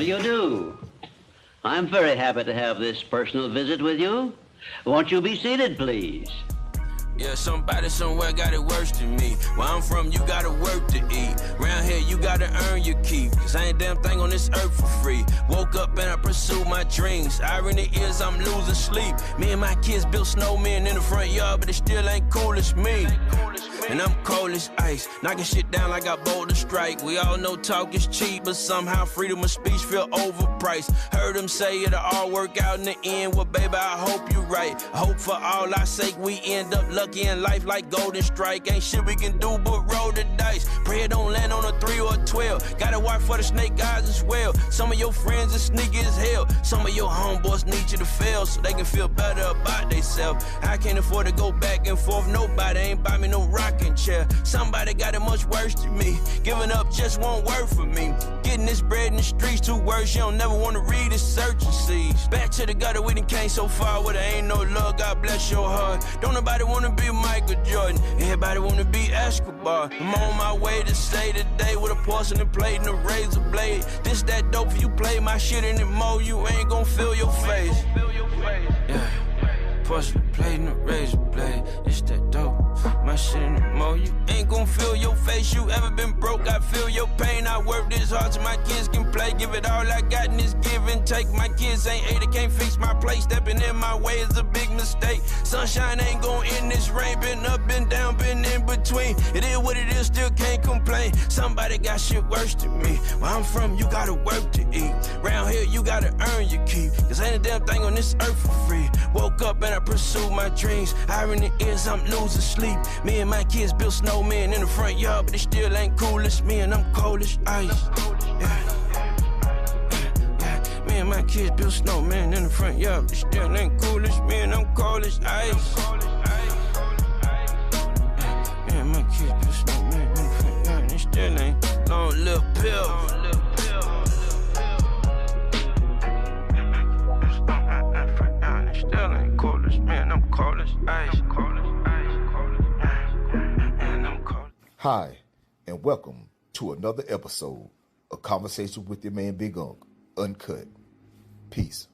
you do? I'm very happy to have this personal visit with you. Won't you be seated, please? Yeah, somebody somewhere got it worse than me. Where I'm from, you gotta work to eat. Round here, you gotta earn your keep. Cause I ain't damn thing on this earth for free. Woke up and I pursued my dreams. Irony is I'm losing sleep. Me and my kids built snowmen in the front yard, but it still ain't cool as me. And I'm cold as ice, knocking shit down like I bowled a strike. We all know talk is cheap, but somehow freedom of speech feel overpriced. Heard them say it'll all work out in the end. Well, baby, I hope you right. I hope for all our sake we end up lucky in life like Golden Strike. Ain't shit we can do but roll the dice. Pray it don't land on a 3 or a 12. Gotta watch for the snake eyes as well. Some of your friends are sneaky as hell. Some of your homeboys need you to fail so they can feel better about themselves. I can't afford to go back and forth. Nobody ain't buy me no rocking chair. Somebody got it much worse than me. Giving up just won't work for me. Getting this bread in the streets too worse. You don't never want to read it, search and see. Back to the gutter, we done came so far where there ain't no love. God bless your heart. Don't nobody want to be Michael Jordan. Everybody want to be Escobar. I'm on my way to say today with a porcelain plate and a razor blade. This that dope if you play my shit in it more, you ain't gonna feel your face. Yeah. Porcelain plate and a razor blade. It's that dope. My shit in the mo, you ain't gon' feel your face. You ever been broke? I feel your pain. I work this hard so my kids can play. Give it all I got in this give and take. My kids ain't 80, can't fix my place. Stepping in my way is a big mistake. Sunshine ain't gon' end this rain. Been up, been down, been in between. It is what it is, still can't complain. Somebody got shit worse than me. Where I'm from, you gotta work to eat. Round here, you gotta earn your keep. Cause ain't a damn thing on this earth for free. Woke up and I pursued my dreams. Irony is I'm losing sleep. Me and my kids built snowmen in the front yard, but it still ain't cool as me and I'm cold as ice. Yeah. Me and my kids built snowmen in the front yard, but it still ain't cool as me and I'm cold as ice. Me and my kids built snowmen in the front yard, and it still ain't long little pill. Still ain't cold as man, I'm cold as ice, cold as ice, cold as ice, man, I'm cold. Hi, and welcome to another episode of Conversation with your man Big Unc, Uncut. Peace.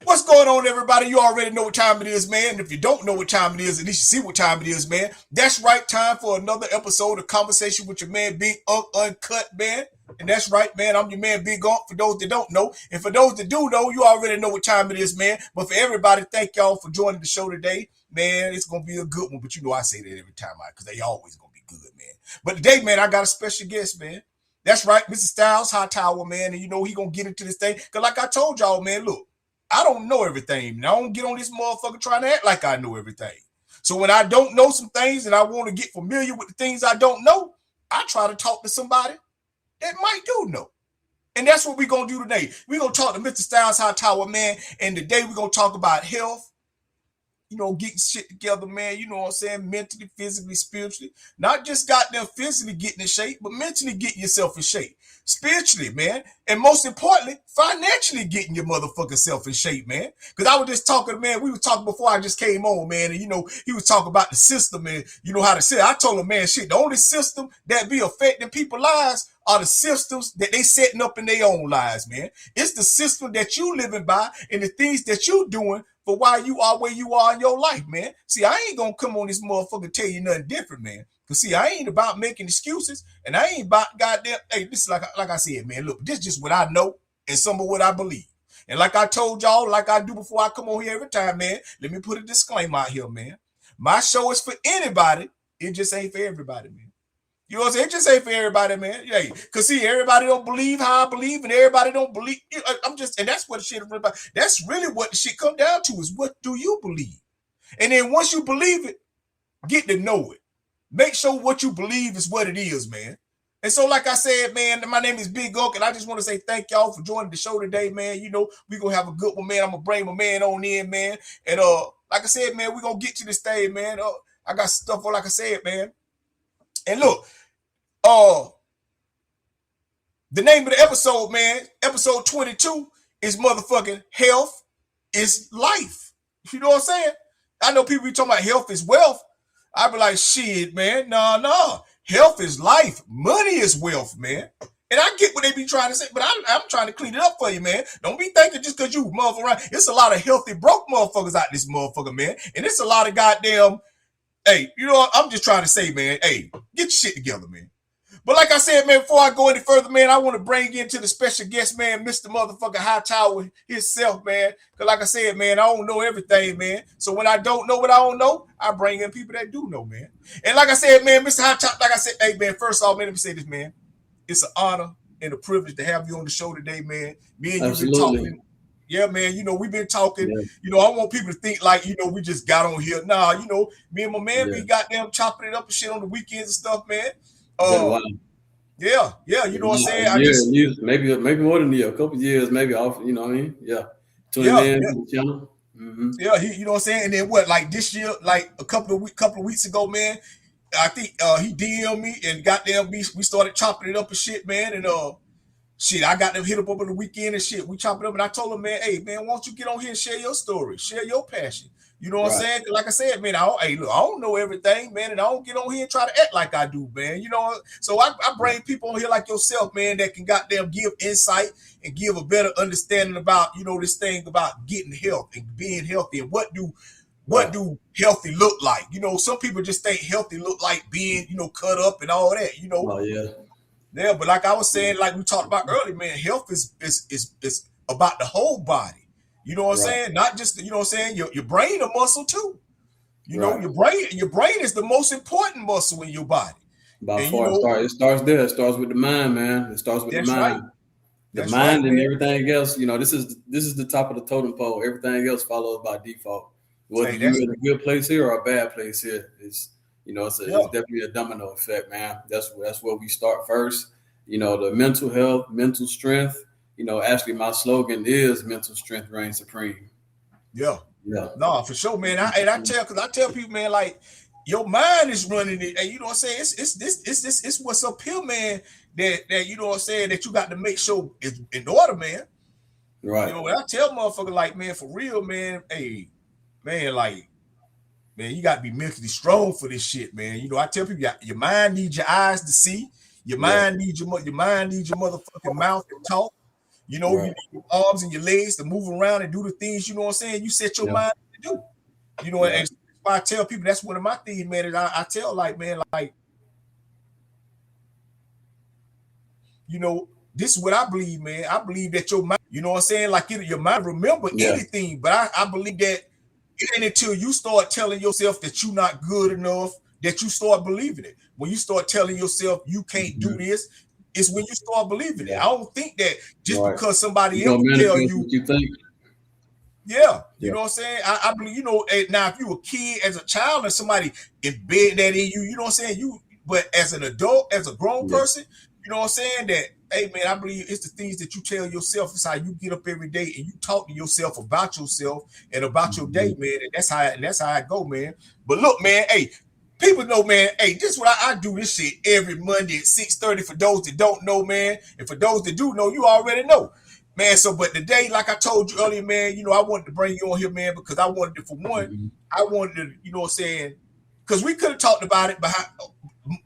What's going on, everybody? You already know what time it is, man. And if you don't know what time it is, at least you see what time it is, man. That's right, time for another episode of Conversation with your man Big Unc, Uncut, man. And that's right, man. I'm your man Big Unc, for those that don't know. And for those that do know, you already know what time it is, man. But for everybody, thank y'all for joining the show today. Man, it's going to be a good one. But you know I say that every time, because they always going to be good, man. But today, man, I got a special guest, man. That's right, Mr. Styles Hightower, man. And you know he going to get into this thing. Because like I told y'all, man, look, I don't know everything. And I don't get on this motherfucker trying to act like I know everything. So when I don't know some things and I want to get familiar with the things I don't know, I try to talk to somebody that might do know. And that's what we're going to do today. We're going to talk to Mr. Styles Hightower, man. And today we're going to talk about health. You know, getting shit together, man. You know what I'm saying? Mentally, physically, spiritually. Not just goddamn physically getting in shape, but mentally getting yourself in shape. Spiritually, man. And most importantly, financially getting your motherfucking self in shape, man. Because I was just talking, man. We were talking before I just came on, man. And, you know, he was talking about the system and, you know, how to say. I told him, man, shit, the only system that be affecting people's lives are the systems that they setting up in their own lives, man. It's the system that you living by and the things that you doing for why you are where you are in your life, man. See, I ain't gonna come on this motherfucker and tell you nothing different, man. Cause see, I ain't about making excuses and I ain't about goddamn, hey, this is like I said, man, look, this is just what I know and some of what I believe. And like I told y'all, like I do before I come on here every time, man, let me put a disclaimer out here, man. My show is for anybody. It just ain't for everybody, man. You know what I'm saying? It just ain't for everybody, man. Yeah, because see, everybody don't believe how I believe, and everybody don't believe. And that's what the shit is about. That's really what the shit come down to is what do you believe? And then once you believe it, get to know it. Make sure what you believe is what it is, man. And so, like I said, man, my name is Big Unc, and I just want to say thank y'all for joining the show today, man. You know, we're going to have a good one, man. I'm going to bring my man on in, man. And like I said, man, we're going to get to this thing, man. I got stuff on, like I said, man. And look, the name of the episode, man, episode 22 is motherfucking health is life. You know what I'm saying? I know people be talking about health is wealth. I be like, shit, man, no. Health is life. Money is wealth, man. And I get what they be trying to say, but I'm trying to clean it up for you, man. Don't be thinking just because you motherfucker around. It's a lot of healthy broke motherfuckers out this motherfucker, man. And it's a lot of goddamn, hey, you know what? I'm just trying to say, man, hey, get your shit together, man. But like I said, man, before I go any further, man, I want to bring into the special guest, man, Mr. Motherfucker Hightower himself, man. Because like I said, man, I don't know everything, man. So when I don't know what I don't know, I bring in people that do know, man. And like I said, man, Mr. Hightower, like I said, hey, man, first off, man, let me say this, man. It's an honor and a privilege to have you on the show today, man. Me and you been talking. Yeah, man, you know, we've been talking. Yeah. You know, I want people to think like, you know, we just got on here. Nah, you know, me and my man be goddamn chopping it up and shit on the weekends and stuff, man. Yeah, you know what I'm saying? Years, maybe more than a year, a couple of years, maybe off, you know what I mean? Yeah. Tuning in to the channel. Mm-hmm. Yeah, you know what I'm saying? And then what, like this year, like a couple of weeks ago, man, I think he DM'd me and goddamn we started chopping it up and shit, man. And shit, I got them hit up over the weekend and shit. We chop it up and I told him, man, hey, man, why don't you get on here and share your story, share your passion? You know what I'm saying? Like I said, man, hey, look, I don't know everything, man, and I don't get on here and try to act like I do, man. You know, so I bring people on here like yourself, man, that can goddamn give insight and give a better understanding about, you know, this thing about getting health and being healthy and what do healthy look like. You know, some people just think healthy look like being, you know, cut up and all that, you know. Oh, yeah. Yeah, but like I was saying, like we talked about earlier, man, health is about the whole body. You know what I'm saying? Not just, you know what I'm saying, your brain a muscle too. You know, your brain is the most important muscle in your body. By far, it starts there. It starts with the mind, man. It starts with the mind. The mind and everything else, you know, this is the top of the totem pole. Everything else follows by default. Whether you're in a good place here or a bad place here, it's, you know, it's definitely a domino effect, man. That's where we start first. You know, the mental health, mental strength. You know, actually, my slogan is "Mental strength reigns supreme." Yeah. No, for sure, man. I tell people, man, like your mind is running it, and you know what I'm saying. It's what's up here, man. That you know what I'm saying. That you got to make sure is in order, man. Right. You know, when I tell motherfucker like, man, for real, man. Hey, man, like, man, you got to be mentally strong for this shit, man. You know, I tell people, your mind needs your eyes to see. Your mind needs your motherfucking mouth to talk. You know, you need your arms and your legs to move around and do the things, you know what I'm saying, you set your mind to do. You know, and that's why I tell people, that's one of my things, man, is I tell, like, man, like, you know, this is what I believe, man. I believe that your mind, you know what I'm saying, like your mind remember anything, but I believe that it ain't until you start telling yourself that you're not good enough that you start believing it. When you start telling yourself you can't do this, it's when you start believing it. I don't think that just because somebody else tell you think. Yeah, you know what I'm saying? I believe, you know, now if you a kid as a child and somebody embed that in you, you know what I'm saying? But as an adult, as a grown person, you know what I'm saying? That, hey man, I believe it's the things that you tell yourself. It's how you get up every day and you talk to yourself about yourself and about your day, man. And that's how I go, man. But look, man, hey, people know, man, hey, this is what I do this shit every Monday at 6:30 for those that don't know, man. And for those that do know, you already know. Man, so, but today, like I told you earlier, man, you know, I wanted to bring you on here, man, because I wanted to, for one, I wanted to, you know what I'm saying, because we could have talked about it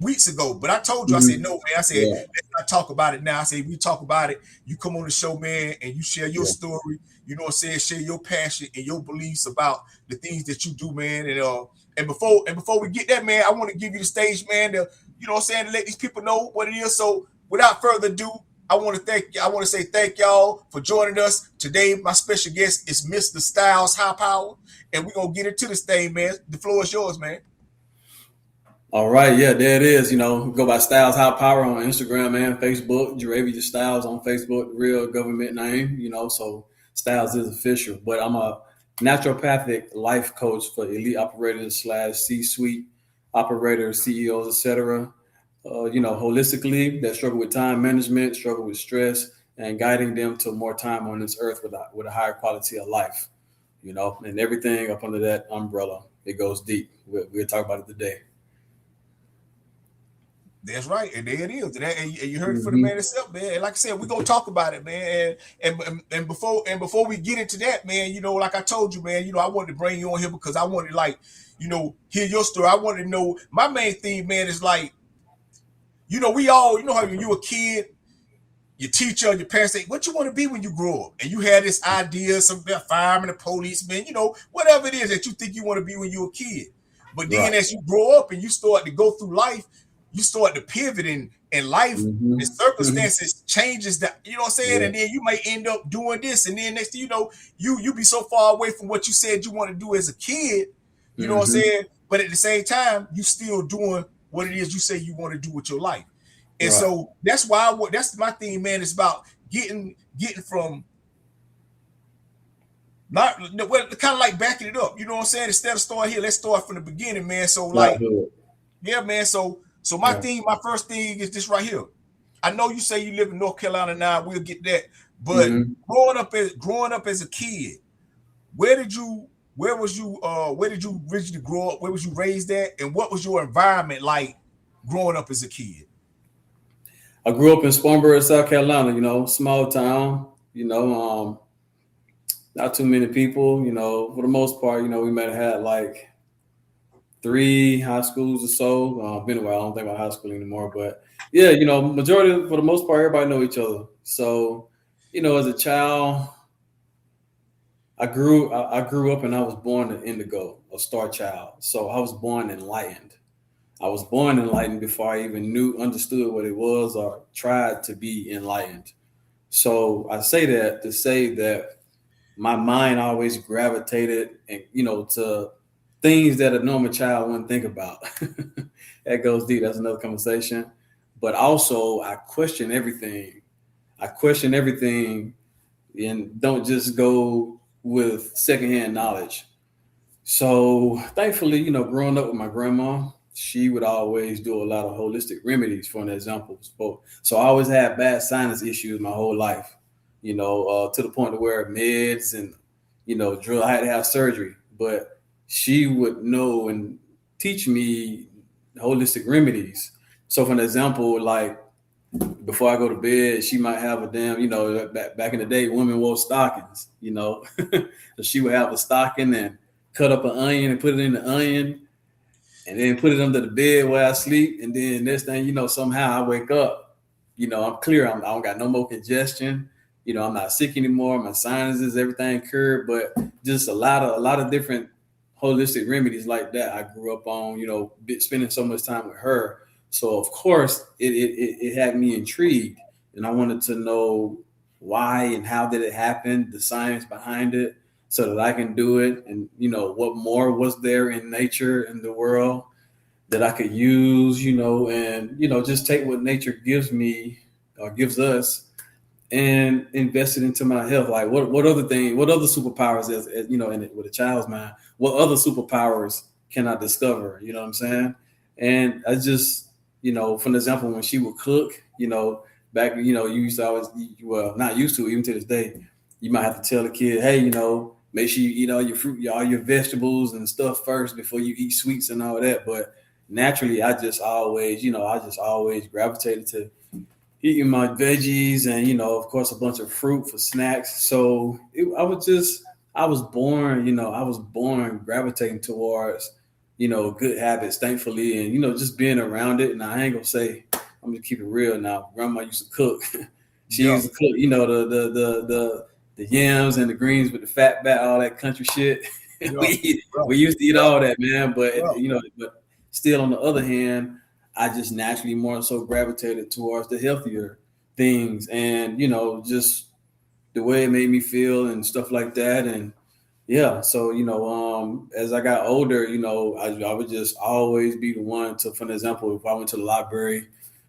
weeks ago, but I told you, I said, no, man, I said, let's not talk about it now. I said, we talk about it, you come on the show, man, and you share your story, you know what I'm saying, share your passion and your beliefs about the things that you do, man, and before we get that, man, I want to give you the stage, man, to, you know what I'm saying, to let these people know what it is. So without further ado, I want to say thank y'all for joining us today. My special guest is Mr. Styles High Power, and we're gonna get into this thing, man. The floor is yours, man. All right, yeah, there it is. You know, go by Styles High Power on Instagram and Facebook. Jaravia Styles on Facebook, real government name. You know, so Styles is official. But I'm a naturopathic life coach for elite operators / C-suite operators, CEOs, etc. You know, holistically, that struggle with time management, struggle with stress, and guiding them to more time on this earth with a higher quality of life, you know, and everything up under that umbrella. It goes deep. We'll talk about it today. That's right. And there it is. And you heard it for the man itself, man. And like I said, we're going to talk about it, man. And before we get into that, man, you know, like I told you, man, you know, I wanted to bring you on here because I wanted to, like, you know, hear your story. I wanted to know, my main thing, man, is like, we all, how when you a kid, your teacher, your parents say, what you want to be when you grow up? And you had this idea, some fireman, a policeman, whatever it is that you think you want to be when you're a kid. But then as you grow up and you start to go through life, you start to pivot in life, the circumstances changes that, you know what I'm saying? Yeah. And then you may end up doing this. And then next thing you know, you be so far away from what you said you want to do as a kid, you know what I'm saying? But at the same time, you still doing what it is you say you want to do with your life. And so that's why that's my thing, man. It's about getting from not kind of like backing it up. You know what I'm saying? Instead of starting here, let's start from the beginning, man. So like, yeah, man. So my thing, my first thing is this right here. I know you say you live in North Carolina now. We'll get that. But growing up as a kid, where did you originally grow up? Where was you raised at? And what was your environment like growing up as a kid? I grew up in Spartanburg, South Carolina, small town, not too many people, for the most part, we might have had like 3 high schools or so. Been a while, I don't think about high school anymore, but yeah, majority, for the most part, everybody know each other. So, as a child, I grew up and I was born an indigo, a star child. So I was born enlightened. I was born enlightened before I even understood what it was or tried to be enlightened. So I say that to say that my mind always gravitated and, to things that a normal child wouldn't think about. That goes deep. That's another conversation. But also I question everything. And don't just go with secondhand knowledge. So thankfully, growing up with my grandma, she would always do a lot of holistic remedies, for an example. So I always had bad sinus issues my whole life, to the point where meds and, drill, I had to have surgery. But she would know and teach me holistic remedies. So for an example, like before I go to bed, she might have a damn, back in the day, women wore stockings, So she would have a stocking and cut up an onion and put it in the onion. And then put it under the bed where I sleep. And then next thing, somehow I wake up, I'm clear. I don't got no more congestion. I'm not sick anymore. My sinuses, everything cured. But just a lot of different holistic remedies like that I grew up on, spending so much time with her. So, of course, it had me intrigued. And I wanted to know why and how did it happen, the science behind it, so that I can do it. And, what more was there in nature, in the world that I could use, and, just take what nature gives me or gives us and invest it into my health. Like what other superpowers as with a child's mind, what other superpowers can I discover? You know what I'm saying? And I just, for an example, when she would cook, back, you used to always, not used to, even to this day, you might have to tell the kid, hey, make sure you eat all your fruit, all your vegetables and stuff first before you eat sweets and all that. But naturally, I just always gravitated to eating my veggies and, of course, a bunch of fruit for snacks. So I was born gravitating towards, good habits, thankfully, and, just being around it. And I ain't gonna say, I'm gonna keep it real now. Grandma used to cook. She used to cook, the yams and the greens with the fat back, all that country shit. We used to eat all that, man. But but still, on the other hand, I just naturally more so gravitated towards the healthier things, and just the way it made me feel and stuff like that. And yeah, so as I got older, I would just always be the one to, for example, if I went to the library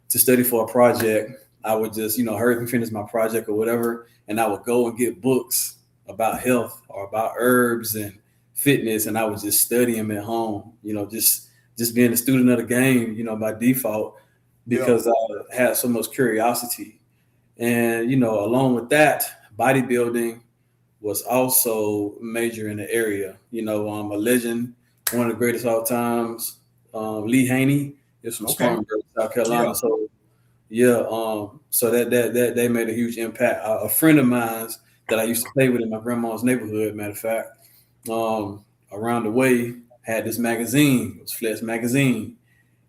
to study for a project, I would just hurry and finish my project or whatever. And I would go and get books about health or about herbs and fitness, and I would just study them at home, just being a student of the game, by default, because I had so much curiosity. And, along with that, bodybuilding was also major in the area. A legend, one of the greatest of all times, Lee Haney, is from Spartanburg, South Carolina. Yeah. So that they made a huge impact. A friend of mine that I used to play with in my grandma's neighborhood, matter of fact, around the way, had this magazine. It was Flex magazine,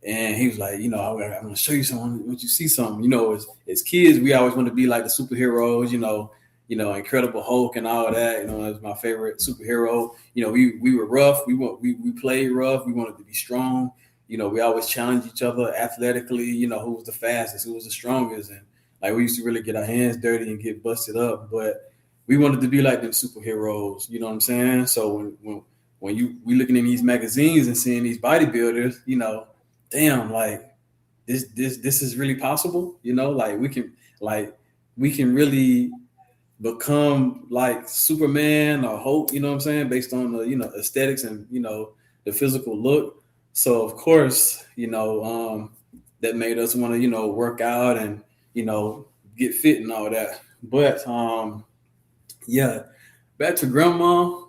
And he was like, you know, I'm going to show you something. Once you see something, you know, as kids, we always want to be like the superheroes, you know, Incredible Hulk and all that. You know, that's my favorite superhero. You know, we were rough. We played rough. We wanted to be strong. You know, we always challenged each other athletically. You know, who was the fastest, who was the strongest, and like we used to really get our hands dirty and get busted up. But we wanted to be like them superheroes. You know what I'm saying? So when we looking in these magazines and seeing these bodybuilders, you know, damn, like this is really possible. You know, like we can really become like Superman or Hulk, you know what I'm saying, based on the, you know, aesthetics and, you know, the physical look. So of course, you know, that made us want to, you know, work out and, you know, get fit and all that. But yeah, back to grandma.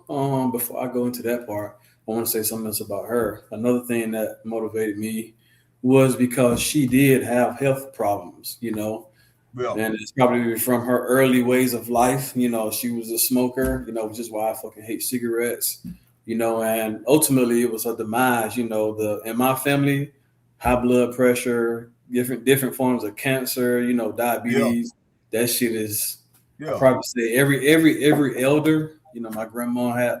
Before I go into that part, I want to say something else about her. Another thing that motivated me was because she did have health problems, you know. Yeah. And it's probably from her early ways of life. You know, she was a smoker, you know, which is why I fucking hate cigarettes, you know, and ultimately it was her demise, you know, in my family, high blood pressure, different forms of cancer, you know, diabetes. Yeah. That shit is, I probably say every elder, you know, my grandma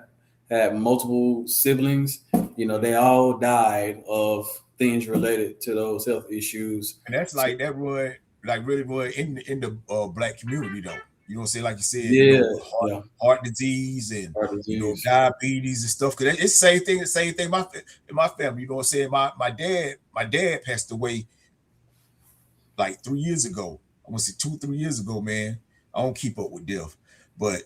had multiple siblings, you know, they all died of things related to those health issues. And that's like that run. Like really in the Black community though, you know what I'm saying? Like you said, you know, heart disease and you know, diabetes and stuff. Cause it's the same thing in my family. You know what I'm saying? My dad passed away like 3 years ago. I want to say 2-3 years ago, man. I don't keep up with death, but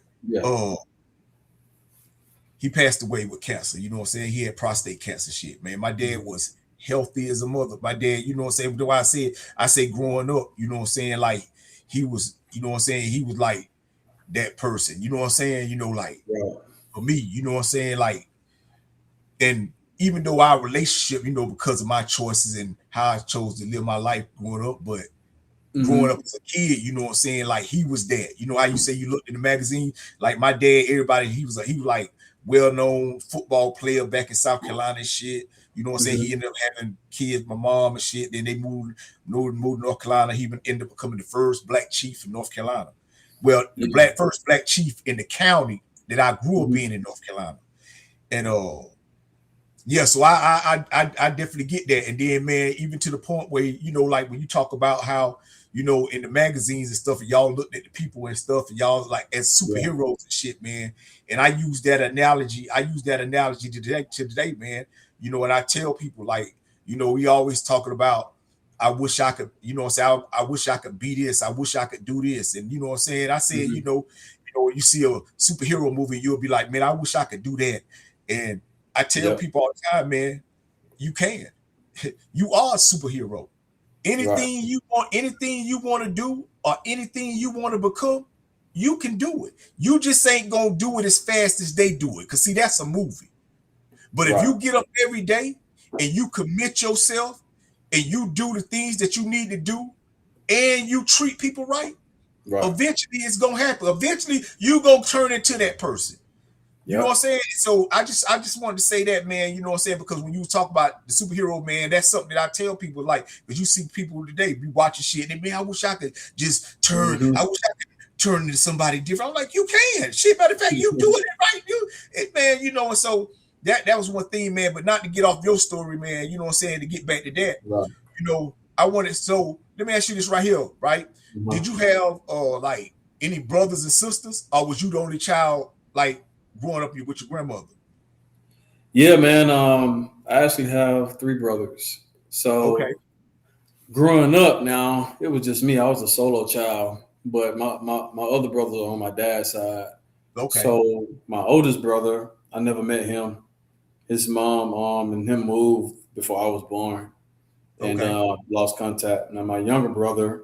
he passed away with cancer. You know what I'm saying? He had prostate cancer shit, man. My dad was healthy as a mother. My dad, you know what I'm saying? Why I say growing up, you know what I'm saying? Like he was, you know what I'm saying? He was like that person, you know what I'm saying? You know, like for me, you know what I'm saying? Like, and even though our relationship, you know, because of my choices and how I chose to live my life growing up, but growing up as a kid, you know what I'm saying? Like he was that, you know how you say you looked in the magazine, like my dad, everybody, he was like well-known football player back in South Carolina and shit. You know what I'm saying? He ended up having kids, my mom and shit. Then they moved to North Carolina. He ended up becoming the first black chief in North Carolina. Well, the first black chief in the county that I grew up in North Carolina. And so I definitely get that. And then, man, even to the point where, you know, like when you talk about how, you know, in the magazines and stuff, and y'all looked at the people and stuff, and y'all like as superheroes and shit, man. And I use that analogy today, man. You know, and I tell people, like, you know, we always talking about, I wish I could, you know what I'm saying? I wish I could be this. I wish I could do this. And you know what I'm saying? I said, you know, you see a superhero movie, you'll be like, man, I wish I could do that. And I tell people all the time, man, you can. You are a superhero. Anything you want to do or anything you want to become, you can do it. You just ain't gonna do it as fast as they do it. Cause see, that's a movie. But if you get up every day and you commit yourself and you do the things that you need to do and you treat people right, eventually it's gonna happen. Eventually you're gonna turn into that person. You know what I'm saying? So I just wanted to say that, man, you know what I'm saying? Because when you talk about the superhero, man, that's something that I tell people, like, because you see people today be watching shit and man, I wish I could just turn, I wish I could turn into somebody different. I'm like, you can. Shit, matter of fact, you doing it right. Man, you know, and so that was one thing, man, but not to get off your story, man, you know what I'm saying, to get back to that. You know, I wanted, so let me ask you this right here, right? Did you have like any brothers and sisters, or was you the only child, like, growing up with your grandmother? Yeah, man. I actually have 3 brothers. So growing up now, it was just me. I was a solo child, but my other brother on my dad's side. So my oldest brother, I never met him. His mom and him moved before I was born and lost contact. Now my younger brother,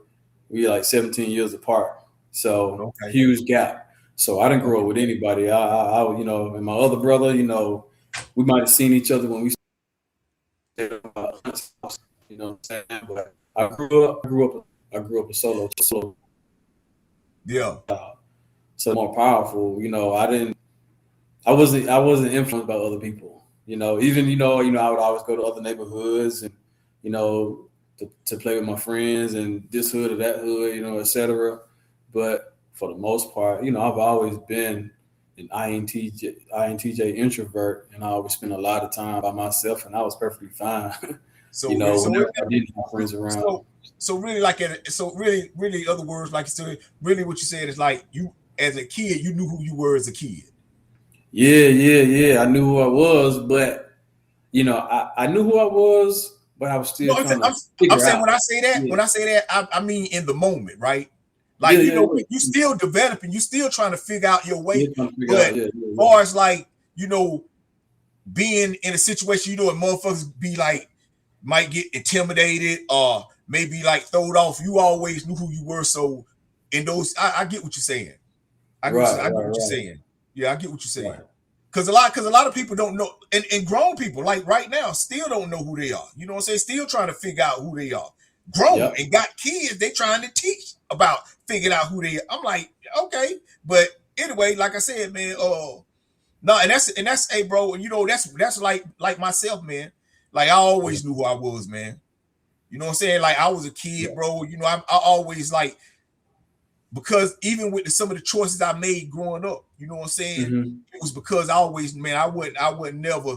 we like 17 years apart. So huge gap. So I didn't grow up with anybody. I you know, and my other brother, you know, we might have seen each other when we, you know what I'm saying? But I grew up a solo. Yeah. So more powerful, you know. I wasn't influenced by other people. You know, even I would always go to other neighborhoods and you know, to play with my friends and this hood or that hood, you know, etc. But for the most part, you know, I've always been an INTJ introvert, and I always spent a lot of time by myself, and I was perfectly fine. So You know, so whenever I didn't have friends around. so really like so really in other words, like you said, really what you said is like you as a kid, you knew who you were as a kid. Yeah. I knew who I was, but you know, I knew who I was, but I was No, still trying to I'm figure saying out. when I say that, Yeah, I mean in the moment, right? Like, yeah, you yeah, know, yeah. you still developing, you still trying to figure out your way. Still trying to figure But out. Yeah, as yeah, far as like, you know, being in a situation, you know, and motherfuckers be like, might get intimidated or maybe like thrown off. You always knew who you were. So in those, I get what you're saying. yeah. I get what you're Right. saying. Yeah, I get what you're saying. Right. Cause a lot of people don't know, and grown people like right now still don't know who they are. You know what I'm saying? Still trying to figure out who they are. Grown Yep. and got kids, they trying to teach about figuring out who they are. I'm like, okay, but anyway, like I said, man, no, and that's hey, bro, you know that's like myself, man. Like I Yeah. always knew who I was, man. You know what I'm saying? Like I was a kid, Yeah. bro. You know, I always like because even with some of the choices I made growing up, you know what I'm saying? Mm-hmm. It was because I always, man, I wouldn't never,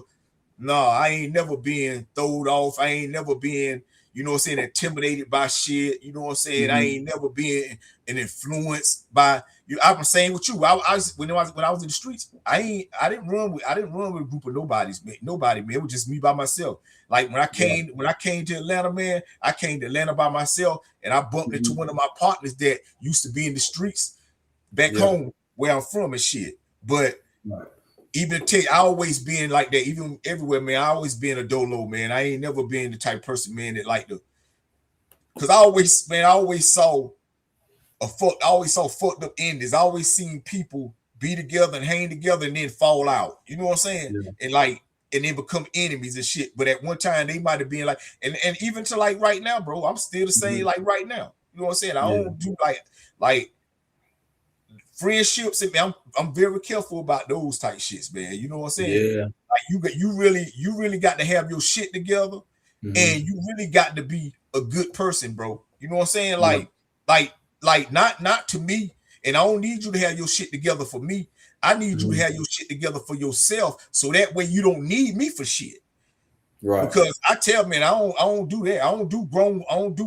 no, I ain't never been throwed off. I ain't never been, you know what I'm saying, intimidated by shit. You know what I'm saying? I Mm-hmm. ain't never been an influence by you. I'm saying with you. I was when I was in the streets, I didn't run with a group of nobody, man. It was just me by myself. Like Yeah. when I came to Atlanta, man, I came to Atlanta by myself and I bumped into Mm-hmm. one of my partners that used to be in the streets back Yeah. home where I'm from and shit. But Right. even to I always been like that, even everywhere, man. I always been a dolo, man. I ain't never been the type of person, man, that like the because I always saw I always saw fucked up endings. I always seen people be together and hang together and then fall out. You know what I'm saying? Yeah. And like and then become enemies and shit. But at one time they might have been like, and even to like right now, bro, I'm still the same Mm-hmm. like right now. You know what I'm saying? I Yeah. don't do like friendships. And man, I'm very careful about those type shits, man. You know what I'm saying? Yeah. Like you really got to have your shit together, and Mm-hmm. you really got to be a good person, bro. You know what I'm saying? Yeah. Like not to me, and I don't need you to have your shit together for me. I need you to Mm-hmm. have your shit together for yourself, so that way you don't need me for shit. Right. Because I tell man, I don't do that. I don't do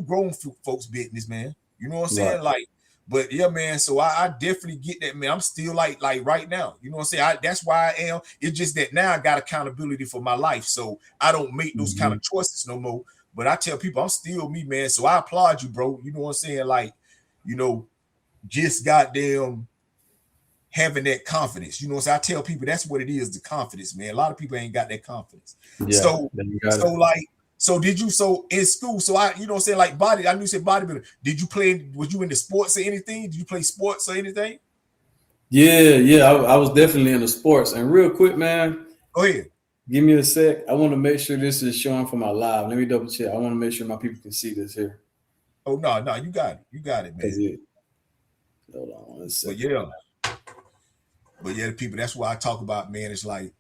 grown folks business, man. You know what I'm Right. saying? Like, but yeah, man. So I definitely get that, man. I'm still like right now. You know what I'm saying? That's why I am. It's just that now I got accountability for my life, so I don't make those kind Mm-hmm. of choices no more. But I tell people I'm still me, man. So I applaud you, bro. You know what I'm saying? Like, you know, just goddamn having that confidence. You know, so I tell people that's what it is, the confidence, man. A lot of people ain't got that confidence. Yeah. So, Then you got so it. like, so did you so in school? So I, you know, what I'm saying like I knew you said bodybuilding. Did you play? Was you into sports or anything? Did you play sports or anything? Yeah. I was definitely into sports. And real quick, man, Go ahead. give me a sec. I want to make sure this is showing for my live. Let me double check. I want to make sure my people can see this here. Oh no, you got it, Cause man. it. Hold on one But second. yeah, the people. That's why I talk about, man. It's like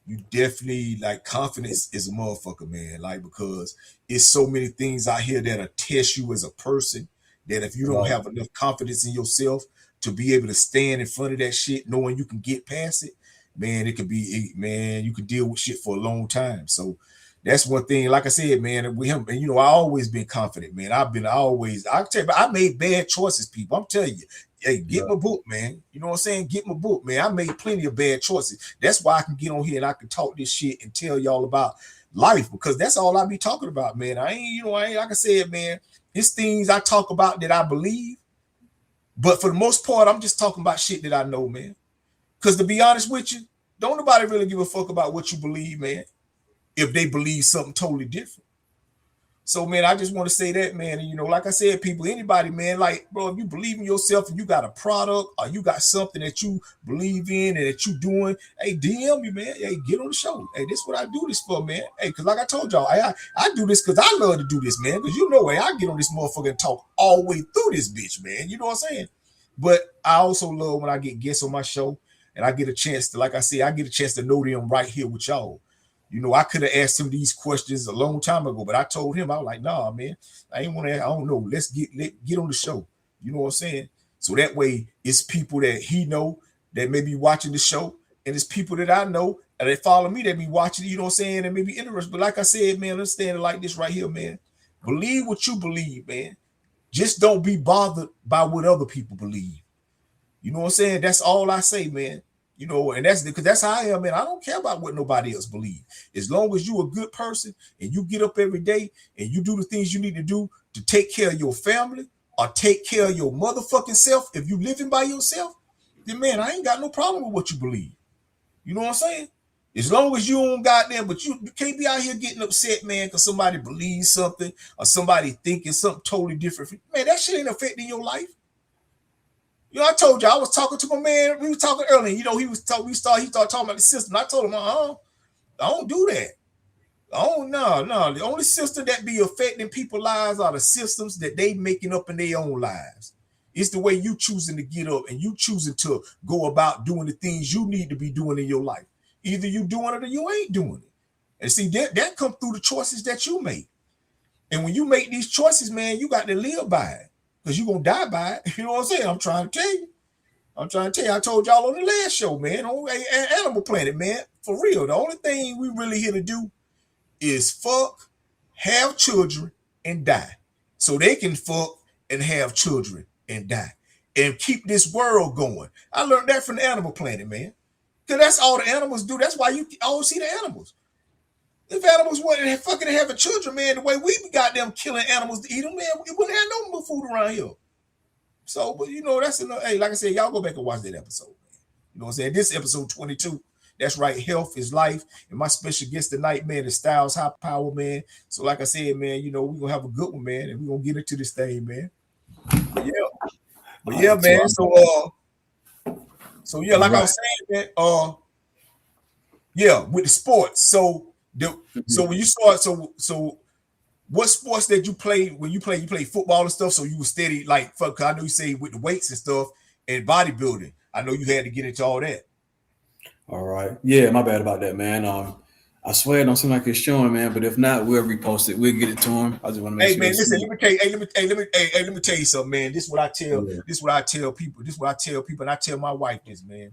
you definitely like confidence is a motherfucker, man. Like because it's so many things out here that'll test you as a person. That if you don't Right. have enough confidence in yourself to be able to stand in front of that shit, knowing you can get past it, man, it could be man. You could deal with shit for a long time. So that's one thing. Like I said, man, with him, and you know, I always been confident, man. I tell you, I made bad choices, people. I'm telling you. Hey, get Yeah. my book, man. You know what I'm saying? Get my book, man. I made plenty of bad choices. That's why I can get on here and I can talk this shit and tell y'all about life because that's all I be talking about, man. I ain't like I said, man. It's things I talk about that I believe, but for the most part, I'm just talking about shit that I know, man. Because to be honest with you, don't nobody really give a fuck about what you believe, man. If they believe something totally different. So, man, I just want to say that, man. And, you know, like I said, people, anybody, man, like, bro, if you believe in yourself and you got a product or you got something that you believe in and that you doing, hey, DM me, man. Hey, get on the show. Hey, this is what I do this for, man. Hey, because like I told y'all, I do this because I love to do this, man. Because you know, hey, I get on this motherfucker and talk all the way through this bitch, man. You know what I'm saying? But I also love when I get guests on my show and I get a chance to, like I said, I get a chance to know them right here with y'all. You know, I could have asked him these questions a long time ago, but I told him, I was like, nah, man, I ain't want to, I don't know. Let's get on the show. You know what I'm saying? So that way it's people that he know that may be watching the show, and it's people that I know and they follow me that be watching, you know what I'm saying, and maybe interested. But like I said, man, understand it like this right here, man. Believe what you believe, man. Just don't be bothered by what other people believe. You know what I'm saying? That's all I say, man. You know, and that's because that's how I am, man. I don't care about what nobody else believes. As long as you a good person and you get up every day and you do the things you need to do to take care of your family or take care of your motherfucking self, if you living by yourself, then man, I ain't got no problem with what you believe. You know what I'm saying? As long as you don't got them, but you can't be out here getting upset, man, because somebody believes something or somebody thinking something totally different. Man, that shit ain't affecting your life. You know, I told you I was talking to my man. We were talking earlier. You know, he started talking about the system. I told him, I don't do that. No. The only system that be affecting people's lives are the systems that they making up in their own lives. It's the way you choosing to get up and you choosing to go about doing the things you need to be doing in your life. Either you doing it or you ain't doing it. And see, that come through the choices that you make. And when you make these choices, man, you got to live by it. Because you're going to die by it. You know what I'm saying? I'm trying to tell you. I told y'all on the last show, man, on Animal Planet, man. For real, the only thing we really here to do is fuck, have children, and die. So they can fuck and have children and die. And keep this world going. I learned that from the Animal Planet, man. Because that's all the animals do. That's why you always see the animals. If animals wasn't fucking having children, man, the way we got them killing animals to eat them, man, we wouldn't have no more food around here. So, but you know, that's enough. Hey, like I said, y'all go back and watch that episode, man. You know what I'm saying? This episode 22. That's right. Health is life. And my special guest tonight, man, is Styles High Power, man. So, like I said, man, you know, we're gonna have a good one, man, and we're gonna get into this thing, man. But yeah, man. So yeah, like I was saying, man, yeah, with the sports. So when you start, so what sports that you play when you play football and stuff? So you were steady, like, fuck, I know you say with the weights and stuff and bodybuilding. I know you had to get into all that. All right. Yeah, my bad about that, man. I swear it don't seem like it's showing, man, but if not, we'll repost it. We'll get it to him. I just want to make sure. Man, listen, let me tell you something, man. This is what I tell people. And I tell my wife this, man.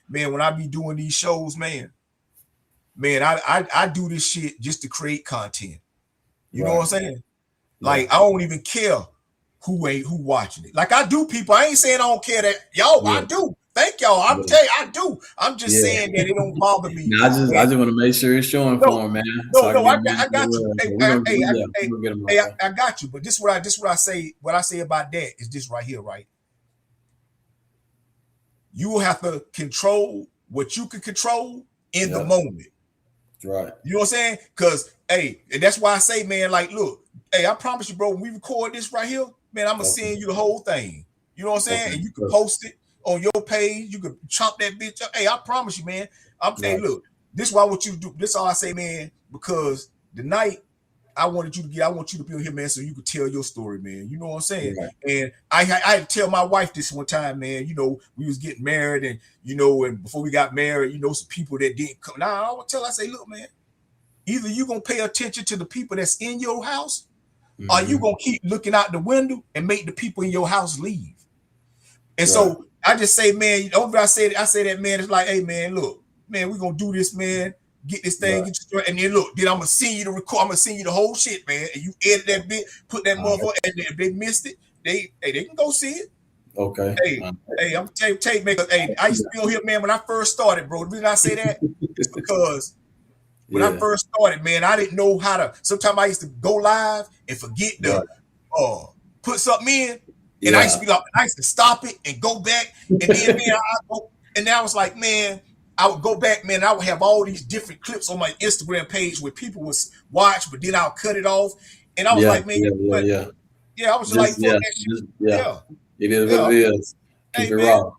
Man, when I be doing these shows, man, I do this shit just to create content. You know what I'm saying? Like, I don't even care who watching it. Like, I do, people. I ain't saying I don't care that y'all. I do. Thank y'all. I'm telling you, I do. I'm just saying that it don't bother me. I just want to make sure it's showing for him, man. I got you. I got you. But this what I say. What I say about that is this right here, right? You will have to control what you can control in the moment. Right. You know what I'm saying? Because, and that's why I say, man, like, look, I promise you, bro, when we record this right here, man, I'm going to send you the whole thing. You know what I'm saying? And you can post it on your page. You can chop that bitch up. I promise you, man. Look, this is what I want you to do. This is all I say, man, because the night I want you to be on here, man, so you could tell your story, man. You know what I'm saying? Right. And I had to tell my wife this one time, man. You know, we was getting married, and you know, and before we got married, you know, some people that didn't come. Now I would tell her, I say, look, man, either you gonna pay attention to the people that's in your house, or you gonna keep looking out the window and make the people in your house leave. And so I just say, man, over I say that, man, it's like, hey, man, look, man, we're gonna do this, man. Get this thing, and then look, then I'm gonna send you the record. I'm gonna send you the whole shit, man. And you edit that bit, put that motherfucker, and if they missed it, they can go see it. Okay. Hey, I'm tell you, man. I used to be on here, man, when I first started, bro. The reason I say that is because when I first started, man, I didn't know how to. Sometimes I used to go live and forget to put something in, and I used to be like, I used to stop it and go back, and then and then I was like, man. I would go back, man. I would have all these different clips on my Instagram page where people would watch, but then I'll cut it off. And I was like, man, I was just like, fuck that shit. It is what it is. Keep it raw.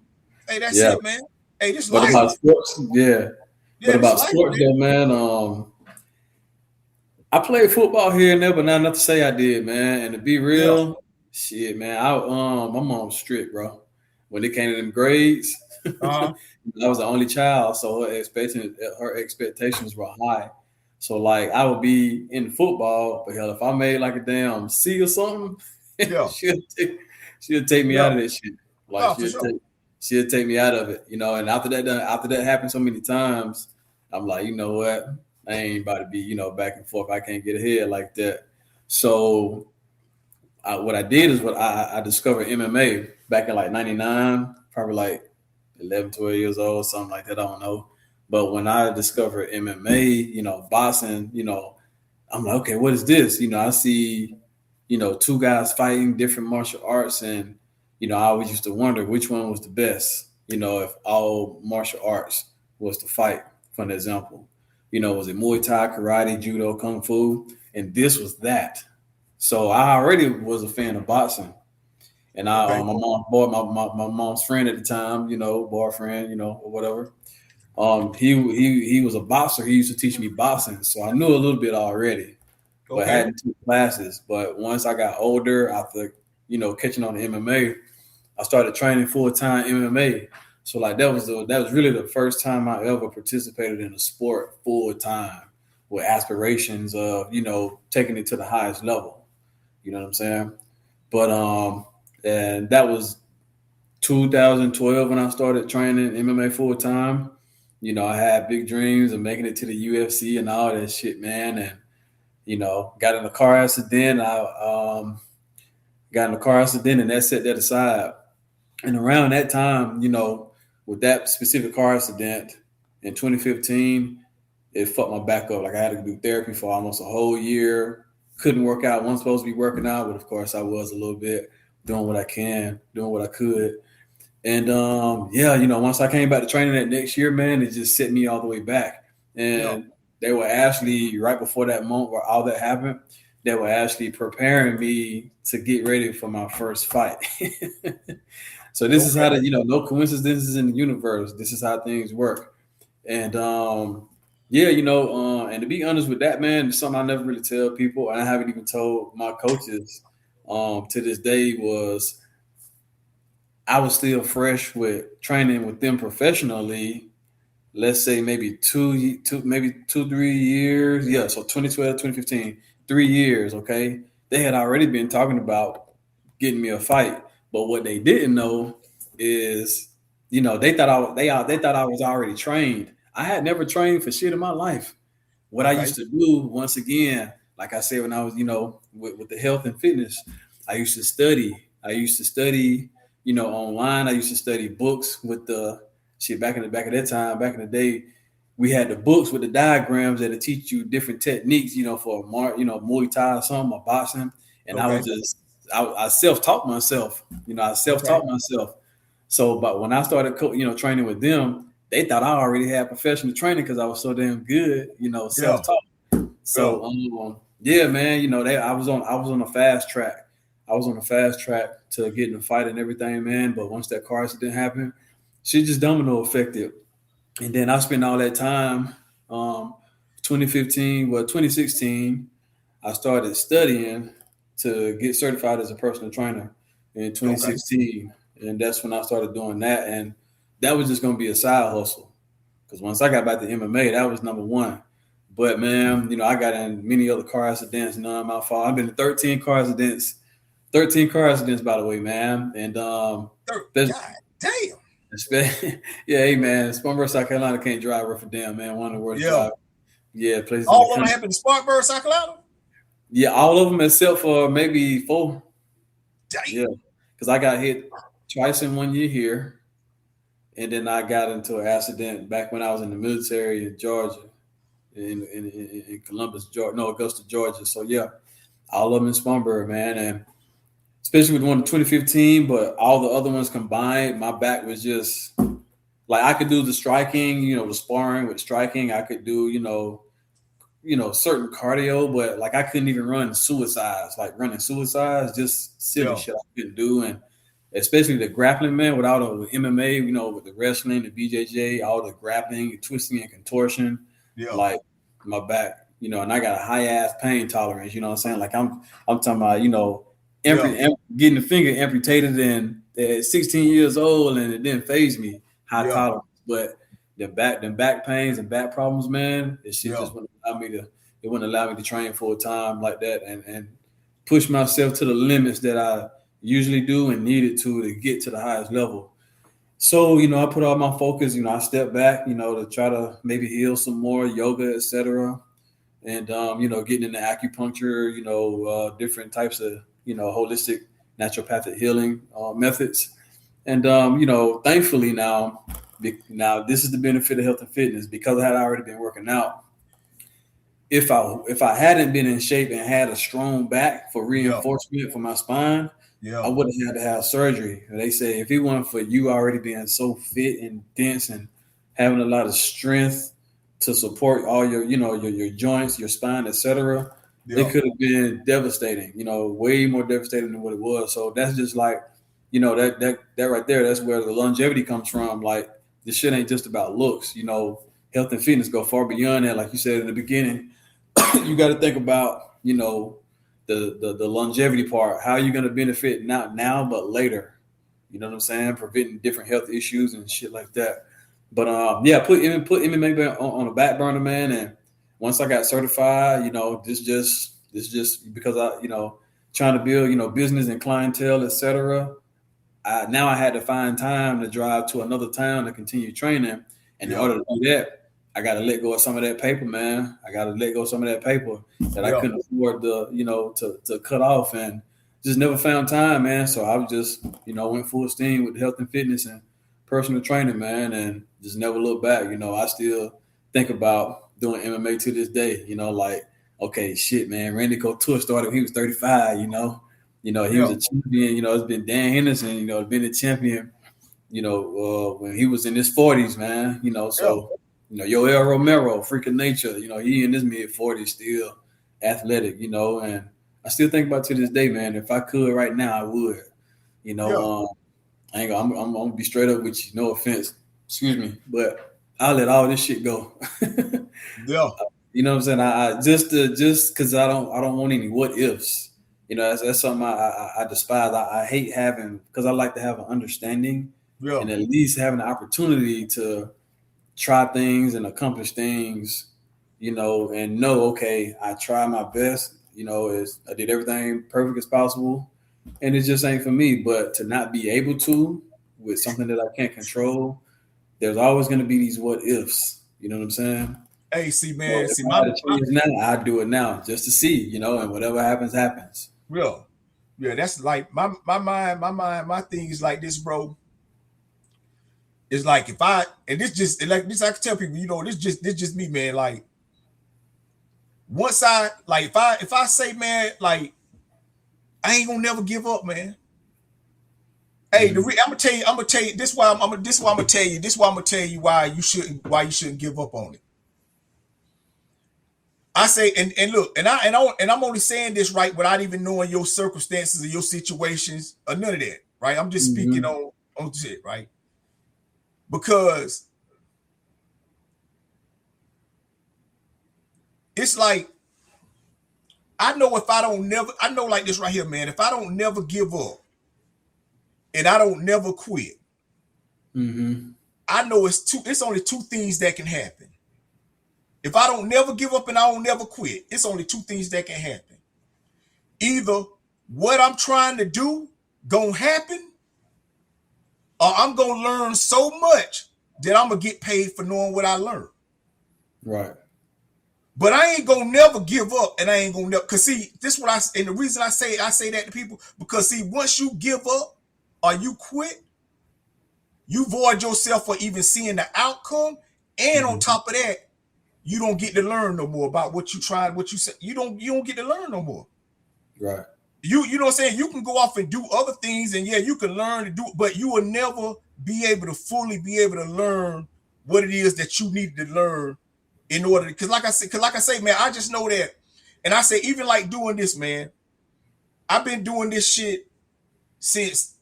Hey, that's it, man. Hey, this life. About sports, but about sports, though, man. I played football here and there, but not enough to say I did, man. And to be real, shit, man, my mom's strict, bro. When it came to them grades. I was the only child, so her expectations were high. So like I would be in football, but hell, if I made like a damn C or something, Yeah. she'll take me Yeah. out of that shit. Like Oh, for sure. she'll take me out of it, you know. And after that happened so many times, I'm like, you know what? I ain't about to be, you know, back and forth. I can't get ahead like that. So what I did is I discovered MMA back in like 99, probably like 11, 12 years old, something like that. I don't know. But when I discovered MMA, you know, boxing, you know, I'm like, okay, what is this? You know, I see, you know, two guys fighting different martial arts. And, you know, I always used to wonder which one was the best, you know, if all martial arts was to fight, for an example. You know, was it Muay Thai, karate, judo, kung fu? And this was that. So I already was a fan of boxing. And Okay. my mom's friend at the time, you know, boyfriend, you know, or whatever. He was a boxer. He used to teach me boxing, so I knew a little bit already, but hadn't took classes. But once I got older, after you know catching on the MMA, I started training full time MMA. So like that was really the first time I ever participated in a sport full time with aspirations of you know taking it to the highest level. You know what I'm saying? But and that was 2012 when I started training MMA full time. You know, I had big dreams of making it to the UFC and all that shit, man. And you know, got in a car accident. Got in a car accident, and that set that aside. And around that time, you know, with that specific car accident in 2015, it fucked my back up. Like I had to do therapy for almost a whole year. Couldn't work out. Wasn't supposed to be working out, but of course I was a little bit doing what I could. And yeah, you know, once I came back to training that next year, man, it just set me all the way back. And they were actually right before that moment where all that happened, they were actually preparing me to get ready for my first fight. So this is how you know, no coincidences in the universe. This is how things work. And yeah, you know, and to be honest with that, man, something I never really tell people, and I haven't even told my coaches to this day was I was still fresh with training with them professionally. Let's say maybe 3 years. Yeah, so 2012, 2015, 3 years. Okay, they had already been talking about getting me a fight, but what they didn't know is, you know, they thought I was already trained. I had never trained for shit in my life. What I used to do, once again, like I said, when I was, you know, with the health and fitness, I used to study. You know, online. I used to study books with the shit back in the day, we had the books with the diagrams that teach you different techniques, you know, for Muay Thai or something or boxing. And I self-taught myself, you know, myself. So, but when I started, training with them, they thought I already had professional training because I was so damn good, you know, self-taught. So, yeah, man, you know, I was on a fast track. I was on a fast track to getting a fight and everything, man. But once that car accident happened, she just domino affected. And then I spent all that time, 2016, I started studying to get certified as a personal trainer in 2016. And that's when I started doing that. And that was just going to be a side hustle. Because once I got back to MMA, that was number one. But, man, you know, I got in many other car accidents, none of my fault. I've been in 13 car accidents, by the way, man. And God damn. Yeah, hey, man, Spartanburg, South Carolina can't drive worth a damn, man. One of the worst drivers. Yeah, places. All of them happened in Spartanburg, South Carolina? Yeah, all of them except for maybe 4. Damn. Yeah, because I got hit twice in 1 year here. And then I got into an accident back when I was in the military in Georgia, in Columbus, Georgia, no, Augusta, Georgia. So, yeah, all of them in Spartanburg, man. And especially with the one in 2015, but all the other ones combined, my back was just like I could do the striking, you know, the sparring with striking. I could do, you know, certain cardio, but like I couldn't even run suicides, just silly shit I couldn't do. And especially the grappling, man, with all the MMA, you know, with the wrestling, the BJJ, all the grappling, the twisting and contortion, like my back, you know, and I got a high ass pain tolerance, you know what I'm saying? Like I'm talking about, you know, getting the finger amputated and at 16 years old, and it didn't faze me, high tolerance. But them back pains and back problems, man. This shit Yeah. just wouldn't allow me to train full time like that and push myself to the limits that I usually do and needed to get to the highest level. So, I put all my focus, I step back, to try to maybe heal some more, yoga, etc. And, getting into acupuncture, different types of, holistic naturopathic healing methods. And, thankfully now this is the benefit of health and fitness because I had already been working out. If I hadn't been in shape and had a strong back for reinforcement for my spine, I would have had to have surgery. They say if it weren't for you already being so fit and dense and having a lot of strength to support all your, your joints, your spine, etc., it could have been devastating. Way more devastating than what it was. So that's just like, that right there. That's where the longevity comes from. Like this shit ain't just about looks. Health and fitness go far beyond that. Like you said in the beginning, you got to think about, the longevity part. How are you going to benefit not now, but later? You know what I'm saying? Preventing different health issues and shit like that. But put MMA on a back burner, man. And once I got certified, this just because I, trying to build, business and clientele, etc. Now I had to find time to drive to another town to continue training. And in order to do that, I got to let go of some of that paper, man. I got to let go of some of that paper that I couldn't afford to cut off, and just never found time, man. So I was just, went full steam with health and fitness and personal training, man, and just never looked back. I still think about doing MMA to this day, like, okay, shit, man, Randy Couture started when he was 35, he was a champion, it's been Dan Henderson, been a champion, when he was in his 40s, man, so. Yoel Romero, freak of nature, he in his mid 40s still athletic, and I still think about to this day, man. If I could right now, I would. I'm gonna be straight up with you. No offense, excuse me, but I'll let all this shit go. Yeah. You know what I'm saying? I just because I don't want any what ifs. That's something I despise. I hate having, because I like to have an understanding and at least having the opportunity to try things and accomplish things, and know, okay, I try my best, I did everything perfect as possible, and it just ain't for me. But to not be able to with something that I can't control, there's always going to be these what ifs. You know what I'm saying? Hey, see, man, so I do it now just to see, and whatever happens, happens. Yeah, that's like my mind, my thing is like this, bro. It's like if I, and this just like this, I can tell people, this just me, man. Like once I, like if I say, man, like I ain't gonna never give up, man. Hey, I'm gonna tell you this why I'm gonna tell you why you shouldn't give up on it. I say, and look, and I'm only saying this right without even knowing your circumstances or your situations or none of that, right? I'm just speaking on shit, right? Because it's like I know like this right here, man. If I don't never give up and I don't never quit, I know it's only two things that can happen. If I don't never give up and I don't never quit, it's only two things that can happen. Either what I'm trying to do gonna happen, or I'm gonna learn so much that I'm gonna get paid for knowing what I learned. Right. But I ain't gonna never give up, and I ain't gonna never, cause see, this is what and the reason I say that to people, because see, once you give up or you quit, you void yourself for even seeing the outcome, and on top of that, you don't get to learn no more about what you tried, what you said. You don't get to learn no more. Right. You know what I'm saying? You can go off and do other things, and yeah, you can learn to do, but you will never be able to fully be able to learn what it is that you needed to learn in order. Because like I say, man, I just know that, and I say even like doing this, man. I've been doing this shit since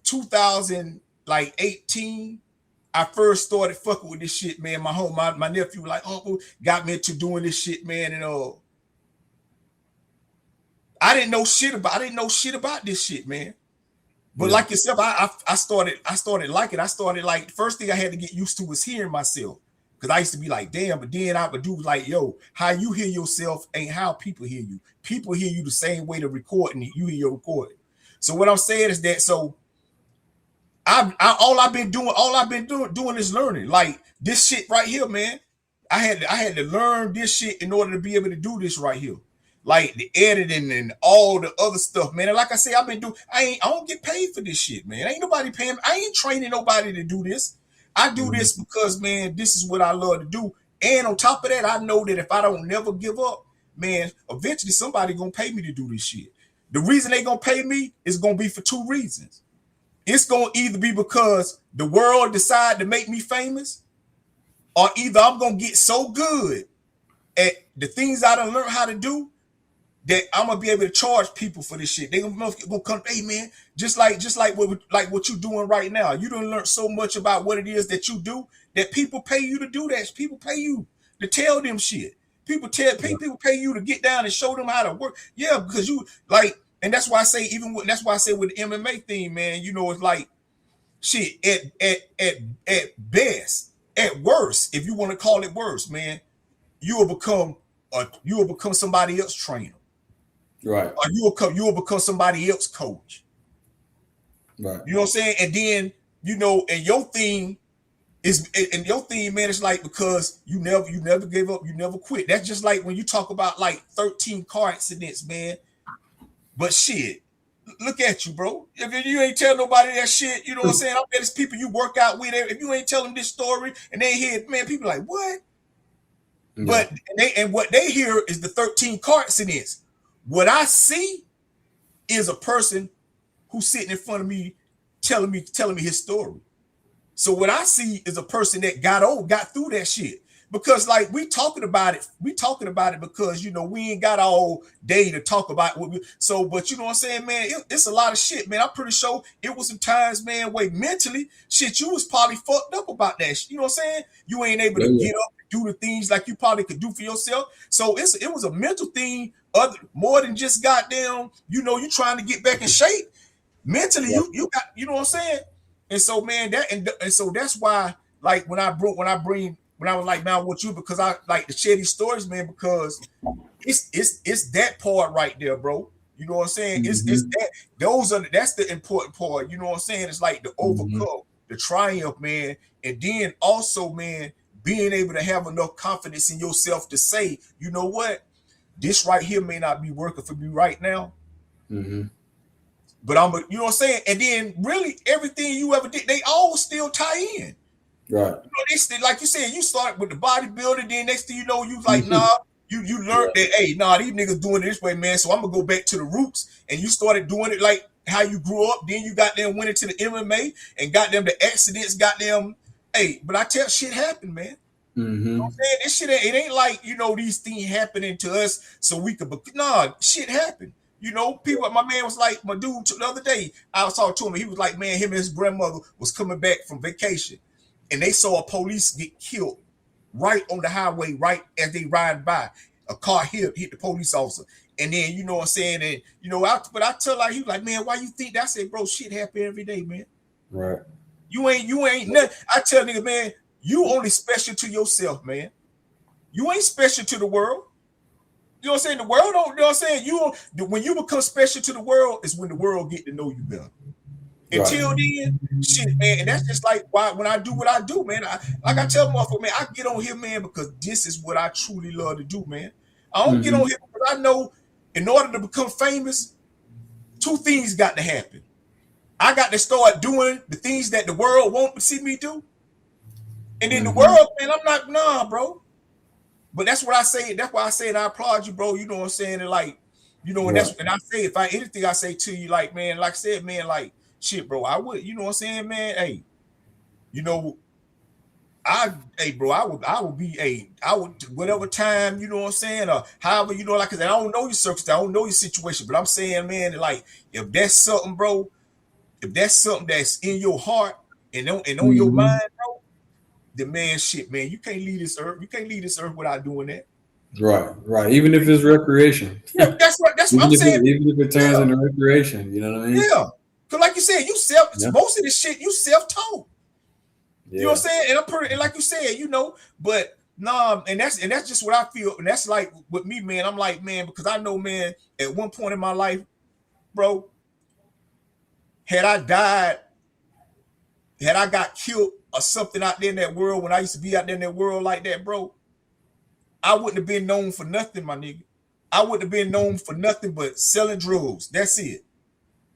2018. I first started fucking with this shit, man. My nephew, like, uncle, got me into doing this shit, man, and I didn't know shit about this shit, man. But like yourself, I started liking. I started like first thing I had to get used to was hearing myself. Cause I used to be like, damn, but then I would do like, yo, how you hear yourself ain't how people hear you. People hear you the same way to recording you hear your recording. So what I'm saying is that all I've been doing is learning. Like this shit right here, man. I had to learn this shit in order to be able to do this right here. Like the editing and all the other stuff, man. And like I say, I don't get paid for this shit, man. Ain't nobody paying me. I ain't training nobody to do this. I do this because, man, this is what I love to do. And on top of that, I know that if I don't never give up, man, eventually somebody gonna pay me to do this shit. The reason they gonna pay me is gonna be for two reasons. It's gonna either be because the world decide to make me famous, or either I'm gonna get so good at the things I done learned how to do that I'm gonna be able to charge people for this shit. They gonna come, hey man, just like what you doing right now. You done learn so much about what it is that you do that people pay you to do that. People pay you to tell them shit. People pay you to get down and show them how to work. Yeah, because you like, and that's why I say that's why I say with the MMA thing, man. You know, it's like shit at best, at worst, if you want to call it worse, man, you will become somebody else trainer. Right. Or you will become somebody else coach. Right. You know what I'm saying? And then, you know, and your thing, man, it's like because you never gave up, you never quit. That's just like when you talk about like 13 car accidents, man. But shit, look at you, bro. If you ain't tell nobody that shit, you know what I'm saying? I bet it's people you work out with. If you ain't tell them this story and they hear it, man, people like, what? Yeah. But what they hear is the 13 car accidents. What I see is a person who's sitting in front of me telling me his story. So what I see is a person that got through that shit. Because like we talking about it because, you know, we ain't got all day to talk about what but you know what I'm saying, man, it's a lot of shit, man. I'm pretty sure it was some times, man, where mentally shit, you was probably fucked up about that shit. You know what I'm saying? You ain't able to get up and do the things like you probably could do for yourself. So it was a mental thing, more than just goddamn, you know, you trying to get back in shape. Mentally, you got, you know what I'm saying? And so, man, and so that's why, like, when I was like, man, I want you, because I like to share these stories, man, because it's that part right there, bro. You know what I'm saying? It's that that's the important part. You know what I'm saying? It's like the overcome, the triumph, man, and then also, man, being able to have enough confidence in yourself to say, you know what, this right here may not be working for me right now. But you know what I'm saying? And then really everything you ever did, they all still tie in. Right. You know, they still, like you said, you started with the bodybuilding, then next thing you know, you like, nah, you learned that, hey, nah, these niggas doing it this way, man. So I'm gonna go back to the roots. And you started doing it like how you grew up. Then you got them, went into the MMA and got them the accidents, got them. Hey, but I tell shit happened, man. You know what I'm saying? This shit, it ain't like, you know, these things happening to us so we could, nah, shit happened. You know, people, my man was like, my dude the other day, I was talking to him, he was like, man, him and his grandmother was coming back from vacation and they saw a police get killed right on the highway, right as they ride by. A car hit the police officer. And then, you know what I'm saying? And, you know, but I tell her, he was like, man, why you think that? I said, bro, shit happen every day, man. Right. You ain't nothing. I tell nigga, man, you only special to yourself, man. You ain't special to the world. You know what I'm saying? The world don't, you know what I'm saying? When you become special to the world is when the world get to know you better. Until then, shit, man, and that's just like why when I do what I do, man. I tell motherfucker, man, I get on here, man, because this is what I truly love to do, man. I don't get on here because I know in order to become famous, two things got to happen. I got to start doing the things that the world won't see me do. And then the world, man, I'm not, nah, bro. But that's what I say. That's why I say, and I applaud you, bro. You know what I'm saying? And like, you know, and and I say, if anything I say to you, like, man, like I said, man, like, shit, bro, I would, you know what I'm saying, man? Hey, you know, I would, whatever time, you know what I'm saying, or however, you know, like, cause I don't know your circumstance, I don't know your situation, but I'm saying, man, like, if that's something, bro, if that's something that's in your heart and on your mind, bro, the man, shit, man, you can't leave this earth. You can't leave this earth without doing that. Right. Even if it's recreation. Yeah, that's right. That's what I'm saying. Even if it turns into recreation, you know what I mean? Yeah. Cause like you said, most of this shit you self-taught. You know what I'm saying? And like you said, but nah, and that's just what I feel. And that's like with me, man. I'm like, man, because I know, man, at one point in my life, bro, had I got killed or something out there in that world when I used to be out there in that world like that, bro, I wouldn't have been known for nothing, my nigga. I wouldn't have been known for nothing but selling drugs. That's it.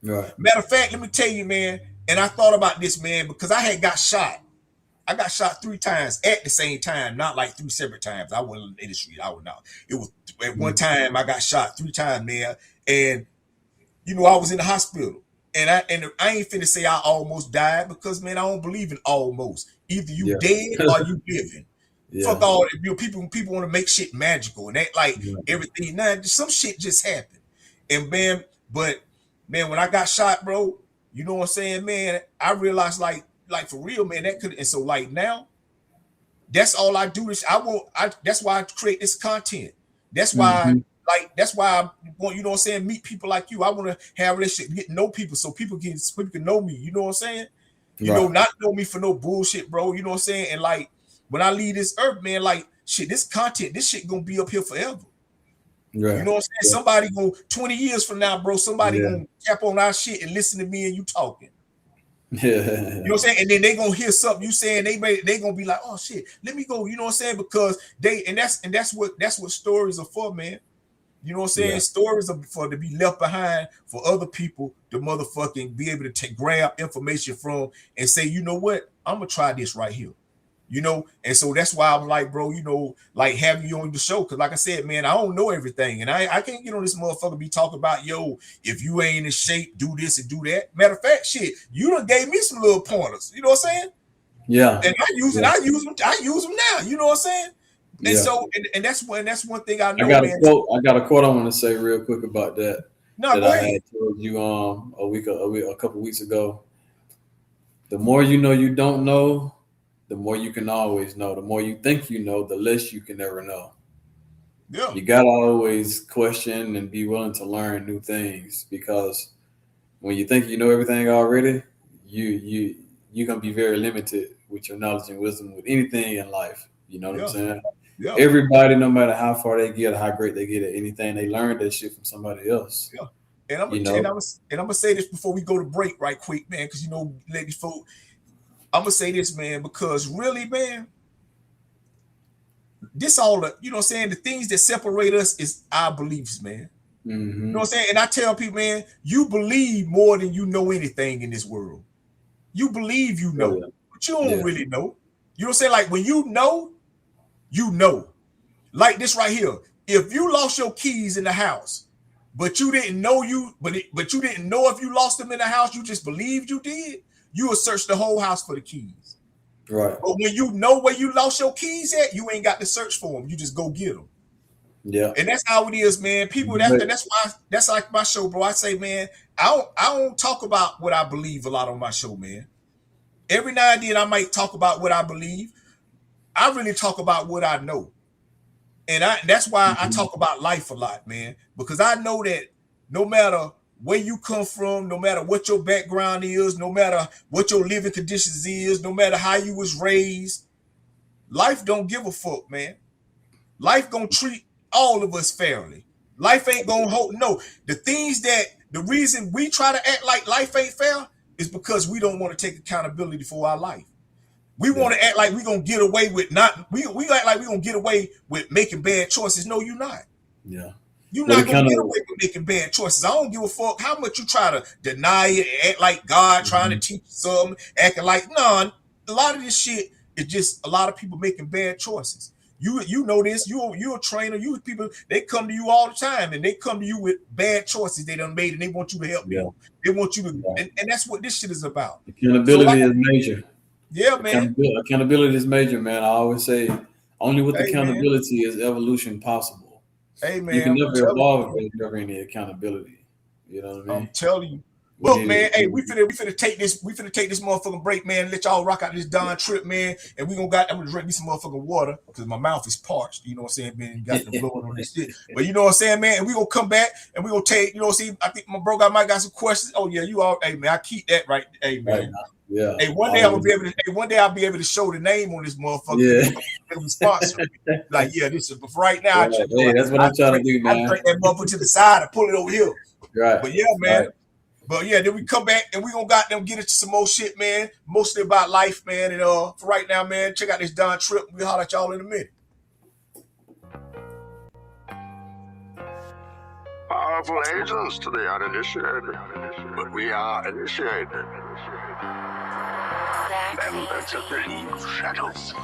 Right. Matter of fact, let me tell you, man, and I thought about this, man, because I had got shot. I got shot 3 times at the same time, not like 3 separate times. I wasn't in the street. I was not. It was at one time I got shot 3 times, man. And I was in the hospital. And I ain't finna say I almost died because, man, I don't believe in almost. Either you dead or you living. Fuck all people want to make shit magical and act like everything. Nah, some shit just happened. And man, but man, when I got shot, bro, you know what I'm saying, man, I realized like for real, man, that could. And so like now, that's all I do is that's why I create this content. That's why that's why I want, you know what I'm saying, meet people like you. I want to have a relationship, get to know people so people can know me. You know what I'm saying? Not know me for no bullshit, bro. You know what I'm saying? And like when I leave this earth, man, like shit, this shit gonna be up here forever. Right. You know what I'm saying? Somebody 20 years from now, bro, somebody gonna tap on our shit and listen to me and you talking. You know what I'm saying? And then they gonna hear something you saying, they gonna be like, oh shit, let me go. You know what I'm saying? Because that's what stories are for, man. You know what I'm saying? Stories are for to be left behind for other people to motherfucking be able to grab information from and say, you know what? I'm gonna try this right here. And so that's why I'm like, bro, like having you on the show. Cause like I said, man, I don't know everything. And I can't get on this motherfucker be talking about, if you ain't in shape, do this and do that. Matter of fact, shit, you done gave me some little pointers. You know what I'm saying? Yeah. And I use them now. You know what I'm saying? And so, and that's one thing I know. I got a quote I want to say real quick about that. No, go ahead. I had told you a couple weeks ago. The more you know you don't know, the more you can always know. The more you think you know, the less you can ever know. Yeah. You gotta always question and be willing to learn new things, because when you think you know everything already, you're gonna be very limited with your knowledge and wisdom with anything in life. You know what I'm saying? Yeah. Everybody, no matter how far they get or how great they get at anything, they learn that shit from somebody else. Yeah. And I'm gonna say this before we go to break right quick, man, because ladies folk, I'm gonna say this, man, because really, man, this all the, you know what I'm saying, the things that separate us is our beliefs, man. You know what I'm saying? And I tell people, man, you believe more than you know anything in this world. You believe you know, but you don't really know. You know what I'm saying? Like when you know. Like this right here. If you lost your keys in the house, but you didn't know but you didn't know if you lost them in the house, you just believed you did, you would search the whole house for the keys. Right. But when you know where you lost your keys at, you ain't got to search for them. You just go get them. Yeah. And that's how it is, man. People, that's why that's like my show, bro. I say, man, I don't talk about what I believe a lot on my show, man. Every now and then I might talk about what I believe. I really talk about what I know. And that's why I talk about life a lot, man, because I know that no matter where you come from, no matter what your background is, no matter what your living conditions is, no matter how you was raised, life don't give a fuck, man. Life gonna treat all of us fairly. Life ain't gonna hold. No, the reason we try to act like life ain't fair is because we don't want to take accountability for our life. We want to act like we're going to get away with we act like we're going to get away with making bad choices. No, you're not. Yeah. You're not going to get away with making bad choices. I don't give a fuck how much you try to deny it and act like God trying to teach you something, acting like, no, a lot of this shit is just a lot of people making bad choices. You know this, you're a trainer, people, they come to you all the time and they come to you with bad choices they done made and they want you to help them. They want you to, and that's what this shit is about. Accountability is major. Yeah, man. Accountability is major, man. I always say, only with accountability is evolution possible. Hey, man. You can never evolve if there's never any accountability. You know what I mean? I'm telling you. Look, man, hey, we finna take this motherfucking break, man. Let y'all rock out this Don trip, man. And I'm gonna drink me some motherfucking water because my mouth is parched. You know what I'm saying, man? You got the blood on this shit. But you know what I'm saying, man? And we gonna come back and we gonna take, you know, see, I think my bro might got some questions. Oh yeah, you all, hey man, I keep that right. Hey man. Right. Yeah. Hey, one day I'll be able to show the name on this motherfucker. Yeah. It'll be sponsored. Like, yeah, this is, but for right now, hey, that's what I'm trying to do, man. I bring that motherfucker to the side and pull it over here. Right. But yeah, man. Right. But yeah, then we come back and we gonna goddamn get into some more shit, man. Mostly about life, man. And for right now, man, check out this Don trip. We'll holler at y'all in a minute. Powerful agents to the uninitiated, but we are initiated. Members of the League of Shadows.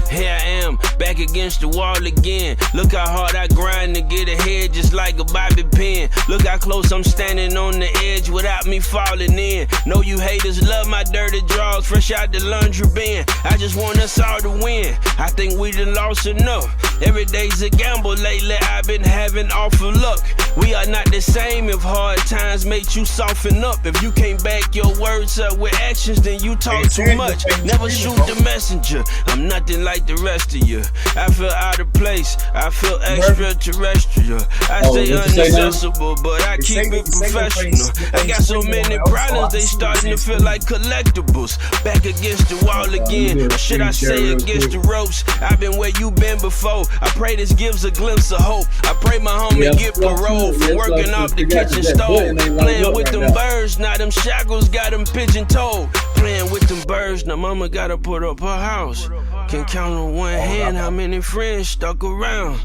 Here I am, back against the wall again. Look how hard I grind to get ahead, just like a bobby pin. Look how close I'm standing on the edge without me falling in. Know you haters love my dirty draws, fresh out the laundry bin. I just want us all to win. I think we done lost enough. Every day's a gamble lately, I've been having awful luck. We are not the same if hard times make you soften up. If you can't back your words up with actions, then you talk too much. Never shoot the messenger. I'm nothing like the rest of you. I feel out of place. I feel extraterrestrial. I stay inaccessible, but I keep it professional. I got so many problems, they starting to feel like collectibles. Back against the wall again. Or should I say against the ropes? I've been where you been before. I pray this gives a glimpse of hope. I pray my homie get parole for working off the kitchen stove. Playing with them birds, now them shackles got them pigeon-toed. Playing with them birds, now mama gotta put up her house. Can count on one hand how many friends stuck around.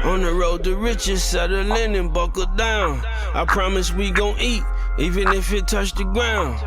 On the road to riches, settle in and buckle down. I promise we gon' eat, even if it touch the ground.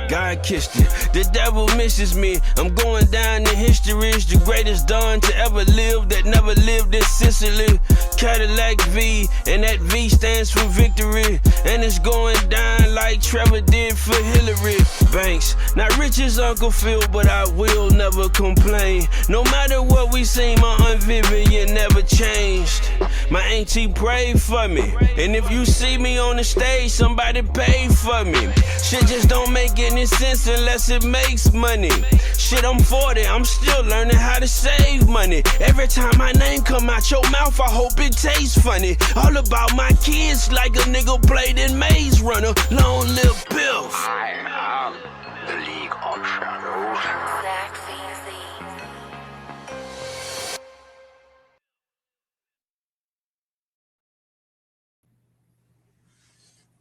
God kissed it. The devil misses me. I'm going down in history as the greatest Don to ever live that never lived in Sicily. Cadillac V, and that V stands for victory. And it's going down like Trevor did for Hillary. Banks, not rich as Uncle Phil, but I will never complain. No matter what we say, my Aunt Vivian never changed. My auntie prayed for me. And if you see me on the stage, somebody paid for me. Shit just don't make any sense unless it makes money. Shit, I'm 40, I'm still learning how to save money. Every time my name come out your mouth, I hope it tastes funny. All about my kids like a nigga played in Maze Runner. Long live Bill. I am the League of Shadows.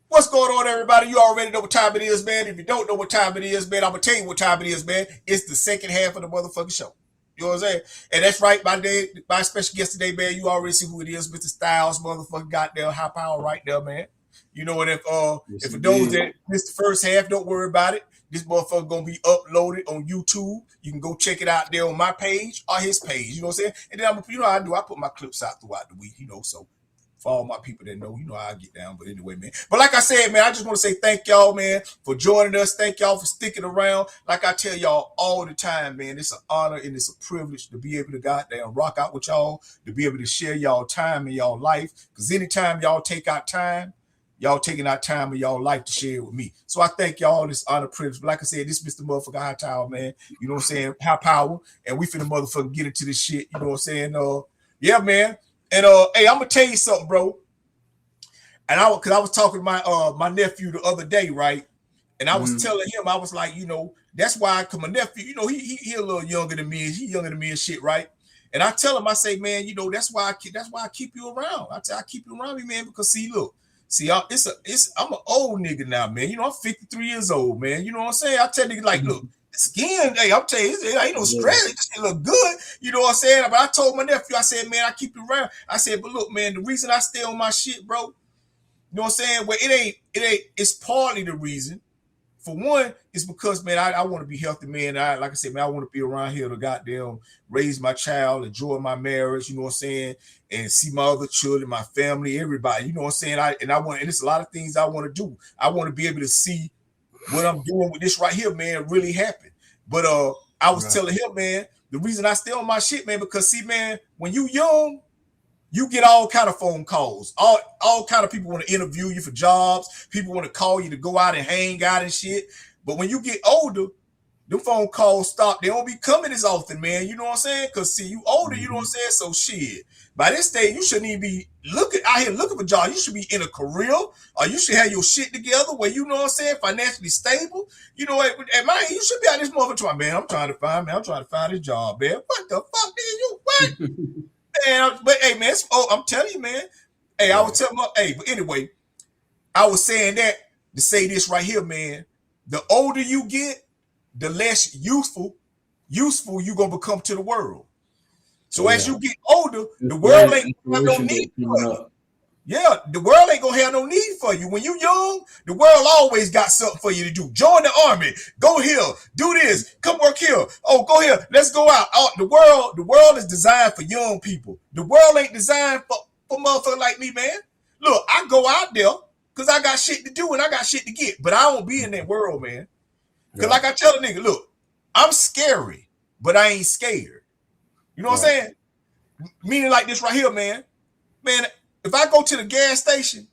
What's going on, everybody? You already know what time it is, man. If you don't know what time it is, man, I'm going to tell you what time it is, man. It's the second half of the motherfucking show. You know what I'm saying? And that's right, my special guest today, man, you already see who it is, Mr. Styles, motherfucking goddamn high power right there, man. You know, and if for those that missed the first half, don't worry about it. This motherfucker gonna be uploaded on YouTube. You can go check it out there on my page or his page. You know what I'm saying? And then you know how I do. I put my clips out throughout the week, you know, so for all my people that know, you know how I get down. But anyway, man. But like I said, man, I just want to say thank y'all, man, for joining us. Thank y'all for sticking around. Like I tell y'all all the time, man, it's an honor and it's a privilege to be able to goddamn rock out with y'all, to be able to share y'all time in y'all life. Because anytime y'all take out time, y'all taking out time of y'all life to share it with me. So I thank y'all this honor, privilege. But like I said, this Mr. Motherfucker High Tower, man. You know what I'm saying? High power. And we finna motherfucker get into this shit. You know what I'm saying? Yeah, man. And hey, I'm gonna tell you something, bro. And I was talking to my nephew the other day, right? And I was telling him, I was like, you know, that's why, cause my nephew, you know, he a little younger than me. He younger than me and shit, right? And I tell him, I say, man, you know, that's why I keep you around. I keep you around me, man, because see, I'm an old nigga now, man. You know, I'm 53 years old, man. You know what I'm saying? I tell niggas like, look, skin, hey, I'm telling you, it ain't no stress. It just look good. You know what I'm saying? But I told my nephew, I said, man, I keep you around. I said, but look, man, the reason I stay on my shit, bro, you know what I'm saying? Well, it ain't, it's partly the reason. For one, it's because, man, I want to be healthy, man. Like I said, man, I want to be around here to goddamn raise my child, enjoy my marriage, you know what I'm saying? And see my other children, my family, everybody, you know what I'm saying? And it's a lot of things I want to do. I want to be able to see what I'm doing with this right here, man, really happen. But I was telling him, man, the reason I stay on my shit, man, because see, man, when you young, you get all kind of phone calls. All kind of people want to interview you for jobs. People want to call you to go out and hang out and shit. But when you get older, the phone calls stop. They don't be coming as often, man. You know what I'm saying? Because see, you older, you know what I'm saying? So shit. By this stage, you shouldn't even be out here looking for jobs. You should be in a career, or you should have your shit together where you know what I'm saying, financially stable. You know, at my age, you should be out this motherfucker. Man, I'm trying to find this job, man. What the fuck, man? You what? Man, but hey, man, I'm telling you, man. Hey, I was telling but anyway, I was saying that to say this right here, man. The older you get, the less useful you gonna become to the world. So as you get older, the world ain't gonna have no need for you. Yeah, the world ain't gonna have no need for you. When you young, the world always got something for you to do. Join the army, go here, do this, come work here. Oh, go here, let's go out. The world is designed for young people. The world ain't designed for motherfuckers like me, man. Look, I go out there because I got shit to do and I got shit to get, but I don't be in that world, man. Because like I tell a nigga, look, I'm scary, but I ain't scared. You know what I'm saying? Meaning like this right here, man. Man, if I go to the gas station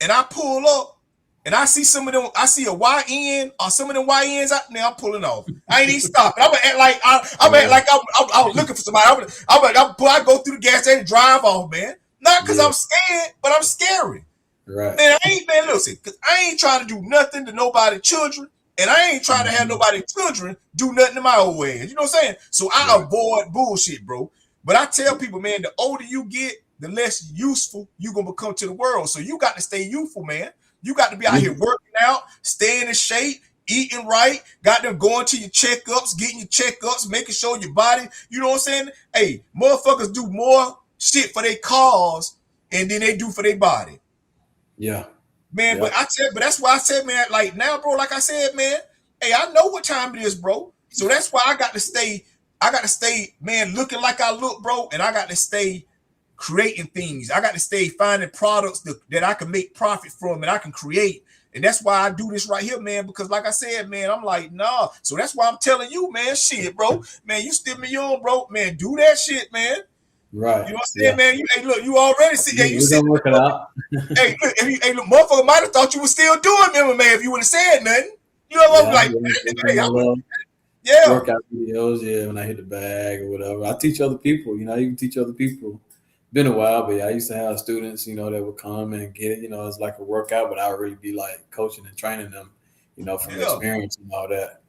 and I pull up and I see some of them, I see a YN or some of them YNs out there, I'm pulling off. I ain't even stopping. I'm gonna act like I was looking for somebody. I go through the gas station and drive off, man. Not because I'm scared, but I'm scary. Right. Man, listen, because I ain't trying to do nothing to nobody's children. And I ain't trying to have nobody's children do nothing to my old age. You know what I'm saying? So I avoid bullshit, bro. But I tell people, man, the older you get, the less useful you going to become to the world. So you got to stay youthful, man. You got to be out here working out, staying in shape, eating right, got them going to your checkups, getting your checkups, making sure your body, you know what I'm saying? Hey, motherfuckers do more shit for their cars and then they do for their body. Yeah. Man, but that's why I said, man, like now, bro, like I said, man, hey, I know what time it is, bro. So that's why I got to stay, man, looking like I look, bro, and I got to stay creating things. I got to stay finding products that I can make profit from and I can create. And that's why I do this right here, man, because like I said, man, I'm like, nah. So that's why I'm telling you, man, shit, bro. Man, you still me young, bro. Man, do that shit, man. Right. You know what I'm saying, man? Hey, look, you already see. Yeah, you see. Work it out. Hey, look, motherfucker might have thought you were still doing MMA if you would have said nothing. You know what I'm like? Workout videos, when I hit the bag or whatever. I teach other people. You can teach other people. Been a while, but I used to have students, that would come and get it. It's like a workout, but I would really be like coaching and training them, from experience and all that.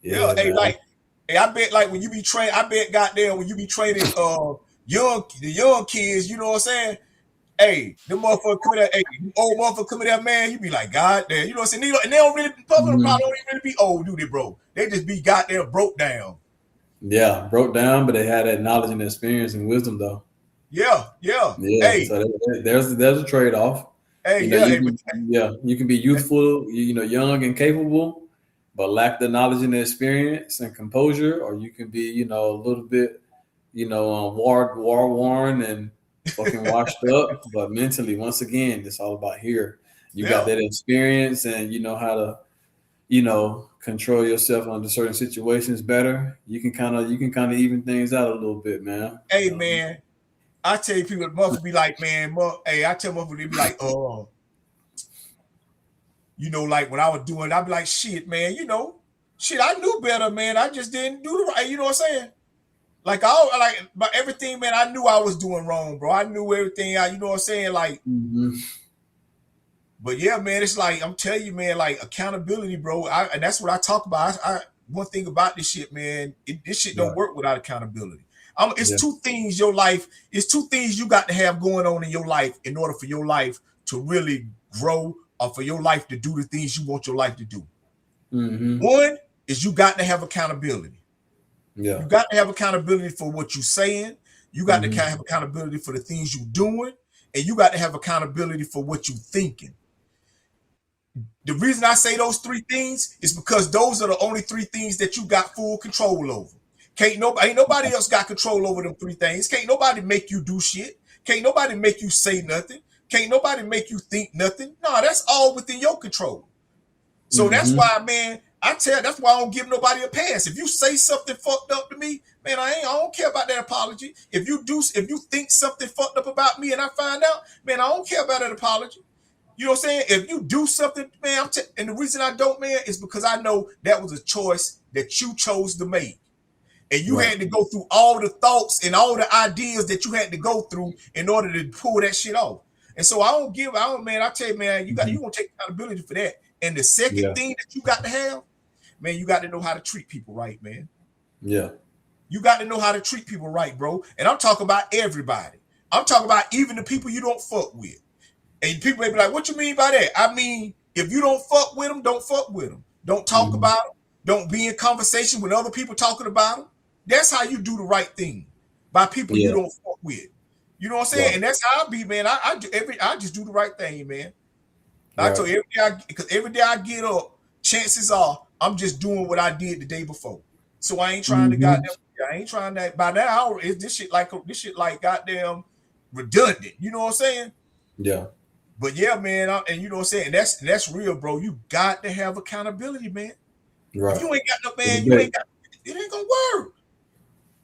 Yeah. Hey, I bet like when you be training, I bet goddamn when you be training the young kids, you know what I'm saying? Hey, the motherfucker come in there, old motherfucker come in there, man, you be like, God damn, you know what I'm saying? And they don't really, probably don't even really be old, do they, bro? They just be goddamn broke down. Yeah, broke down, but they had that knowledge and experience and wisdom, though. Yeah. Hey, so there's a trade-off. Hey, you can be youthful, young and capable, but lack the knowledge and the experience and composure, or you can be, a little bit, war worn and fucking washed up, but mentally, once again, it's all about here. You got that experience, and you know how to, control yourself under certain situations better. You can kind of even things out a little bit, man. Hey, man, I tell you, people, motherfuckers be like, man, I tell motherfuckers, they be like, like when I was doing, I'd be like, shit, man, I knew better, man. I just didn't do the right. You know what I'm saying? Like but everything, man, I knew I was doing wrong, bro. I knew everything. You know what I'm saying? Like, but yeah, man, it's like I'm telling you, man, like accountability, bro. And that's what I talk about. One thing about this shit, man, this shit don't work without accountability. It's two things it's two things you got to have going on in your life in order for your life to really grow or for your life to do the things you want your life to do. One is you got to have accountability. Yeah. You got to have accountability for what you're saying. You got to have accountability for the things you're doing. And you got to have accountability for what you're thinking. The reason I say those three things is because those are the only three things that you got full control over. Ain't nobody else got control over them three things. Can't nobody make you do shit. Can't nobody make you say nothing. Can't nobody make you think nothing. No, that's all within your control. So that's why, man, that's why I don't give nobody a pass. If you say something fucked up to me, man, I don't care about that apology. If you think something fucked up about me and I find out, man, I don't care about that apology. You know what I'm saying? If you do something, man, and the reason I don't, man, is because I know that was a choice that you chose to make. And you had to go through all the thoughts and all the ideas that you had to go through in order to pull that shit off. And so I tell you, man, you gonna take accountability for that. And the second thing that you got to have, man, you got to know how to treat people right, man. Yeah. You got to know how to treat people right, bro. And I'm talking about everybody. I'm talking about even the people you don't fuck with. And people may be like, what you mean by that? I mean, if you don't fuck with them, don't fuck with them. Don't talk about them. Don't be in conversation with other people talking about them. That's how you do the right thing, by people you don't fuck with. You know what I'm saying? Yeah. And that's how I be, man. I just do the right thing, man. I told you every day I get up, chances are I'm just doing what I did the day before. So I ain't trying to I ain't trying to. By now, this shit like goddamn redundant. You know what I'm saying? Yeah. But yeah, man, and you know what I'm saying? That's real, bro. You got to have accountability, man. Right. If you ain't got no man, it ain't gonna work.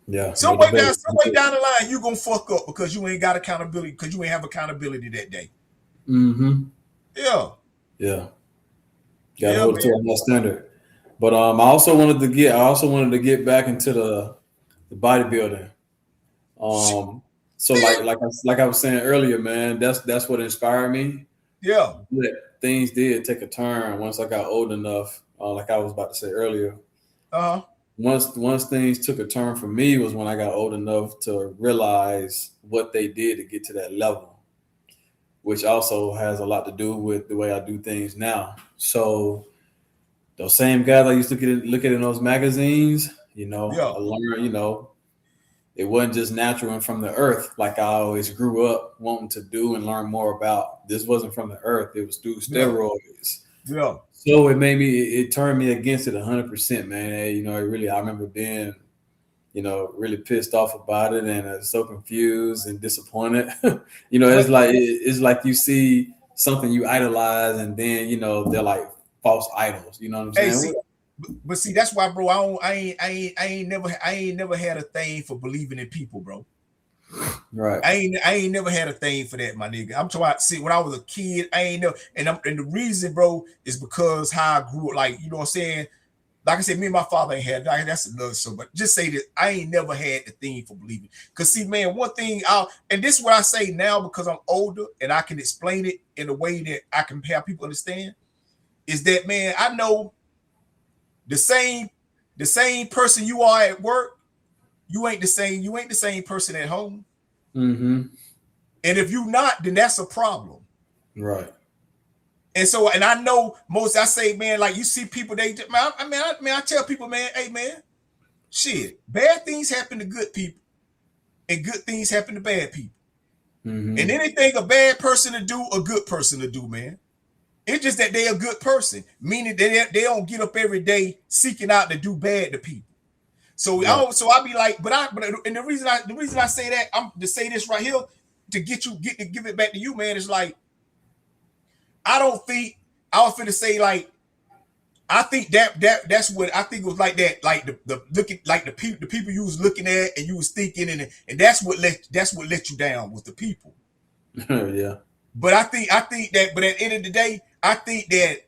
Yeah. Some way down the line, you gonna fuck up because you ain't got accountability, because you ain't have accountability that day. Mm-hmm. Yeah. Yeah. Got to hold it to a high standard. But I also wanted to get back into the bodybuilding. So like I was saying earlier, man, that's what inspired me. Yeah. But things did take a turn once I got old enough. Like I was about to say earlier. Once things took a turn for me was when I got old enough to realize what they did to get to that level, which also has a lot to do with the way I do things now. So those same guys I used to look at in those magazines, I learned, it wasn't just natural and from the earth like I always grew up wanting to do and learn more about. This wasn't from the earth. It was through steroids. Yeah. So it turned me against it 100%, man. I remember being, really pissed off about it and so confused and disappointed. It's like you see something you idolize and then, they're like false idols. You know what I'm saying? But see, that's why, bro, I ain't never had a thing for believing in people, bro. Right. I ain't never had a thing for that, my nigga. I'm talking about, see, when I was a kid, I ain't never, and the reason, bro, is because how I grew up, like, you know what I'm saying? Like I said, me and my father ain't had, that's another show, but just say this, I ain't never had the thing for believing. Because see, man, one thing, and this is what I say now because I'm older and I can explain it in a way that I can have people understand, is that, man, I know the same person you are at work, you ain't the same person at home. Mm-hmm. And if you not, then that's a problem. Right. And so, and I know I say, man, like you see people, I tell people, man, hey, man, shit, bad things happen to good people and good things happen to bad people. Mm-hmm. And anything a bad person to do, a good person to do, man. It's just that they're a good person, meaning they don't get up every day seeking out to do bad to people. So I be like, and the reason I say that, I'm to say this right here to give it back to you, man. Is like, I was finna say, like, I think that's what I think it was like that, like the looking, like the people you was looking at and you was thinking, and that's what let you down was the people. Yeah. But I think that, but at the end of the day, I think that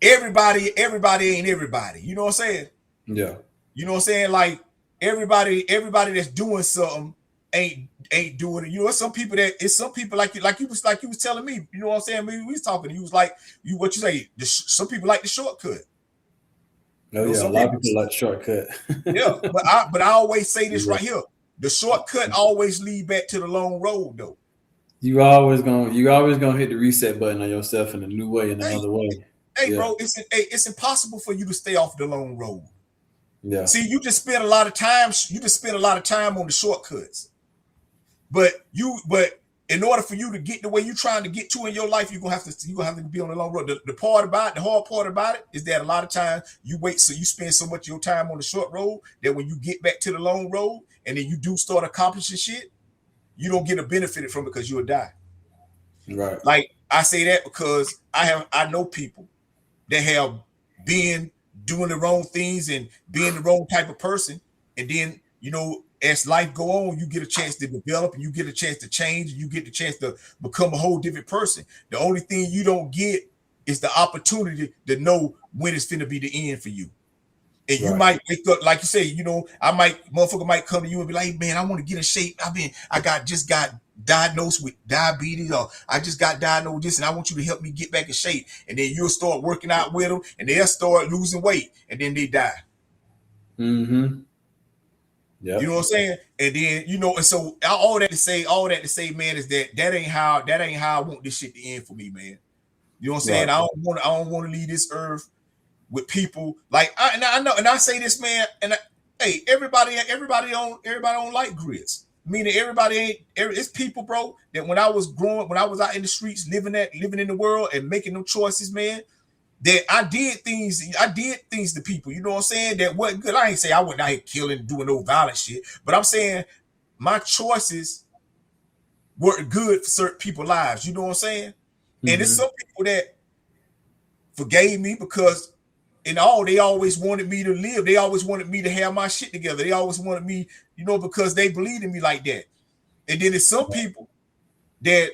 everybody ain't everybody. You know what I'm saying? Yeah. You know what I'm saying? Like everybody that's doing something ain't doing it. You know, some people like you was telling me. You know what I'm saying? We was talking. You was like, what you say? Some people like the shortcut. No, a lot of people like the shortcut. Yeah, but I always say this right here: the shortcut always lead back to the long road, though. You always gonna hit the reset button on yourself in a new way, in another way. Hey, bro, it's impossible for you to stay off the long road. Yeah. See, you just spend a lot of time on the shortcuts. But in order for you to get the way you're trying to get to in your life, you're gonna have to be on the long road. The hard part about it is that a lot of times you spend so much of your time on the short road that when you get back to the long road and then you do start accomplishing shit, you don't get a benefit from it because you'll die. Right. Like I say that because I know people that have been doing the wrong things and being the wrong type of person. And then, as life go on, you get a chance to develop and you get a chance to change and you get the chance to become a whole different person. The only thing you don't get is the opportunity to know when it's finna be the end for you. And you might wake up, like you say, motherfucker might come to you and be like, hey, man, I want to get in shape. Just got diagnosed with diabetes, or I just got diagnosed with this, and I want you to help me get back in shape. And then you'll start working out with them, and they'll start losing weight, and then they die. Mm-hmm. Yeah. You know what I'm saying? And then, and so all that to say, man, is that ain't how I want this shit to end for me, man. You know what I'm saying? I don't want to leave this earth with people like I know, and I say this, man, and hey, everybody don't like grits. Meaning it's people, bro, that when I was out in the streets, living in the world and making them choices, man, that I did things to people, you know what I'm saying, that wasn't good. I ain't say I went out here killing, doing no violent shit, but I'm saying my choices weren't good for certain people's lives, you know what I'm saying? Mm-hmm. And it's some people that forgave me because they always wanted me to live. They always wanted me to have my shit together. They always wanted me, because they believed in me like that. And then there's some people that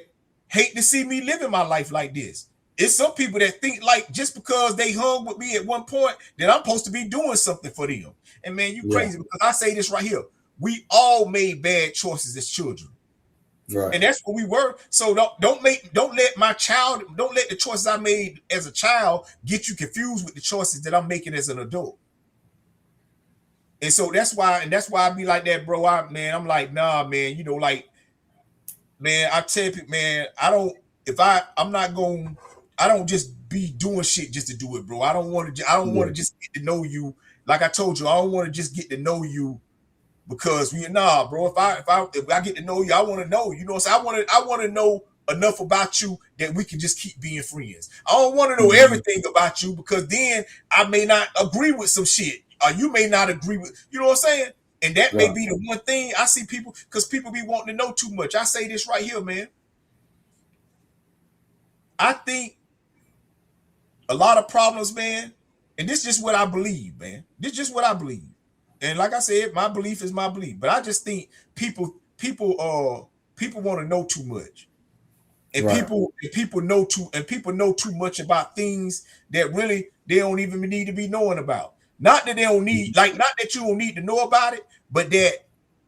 hate to see me living my life like this. It's some people that think like just because they hung with me at one point that I'm supposed to be doing something for them. And man, you crazy, because I say this right here. We all made bad choices as children. Right. And that's what we were. So don't let the choices I made as a child get you confused with the choices that I'm making as an adult. And so that's why I be like that, bro. I'm like, nah, man, man, I tell you, man, I don't just be doing shit just to do it, bro. I don't want to just get to know you. Like I told you, I don't want to just get to know you because bro. If I get to know you, I want to know. You know what I'm saying? I want to know enough about you that we can just keep being friends. I don't want to know everything about you because then I may not agree with some shit, or you may not agree with. You know what I'm saying? And that may be the one thing I see people, because people be wanting to know too much. I say this right here, man. I think a lot of problems, man, and this is just what I believe, man. This is just what I believe. And like I said, my belief is my belief. But I just think people want to know too much. And people know too much about things that really they don't even need to be knowing about. Not that they don't need, not that you don't need to know about it, but that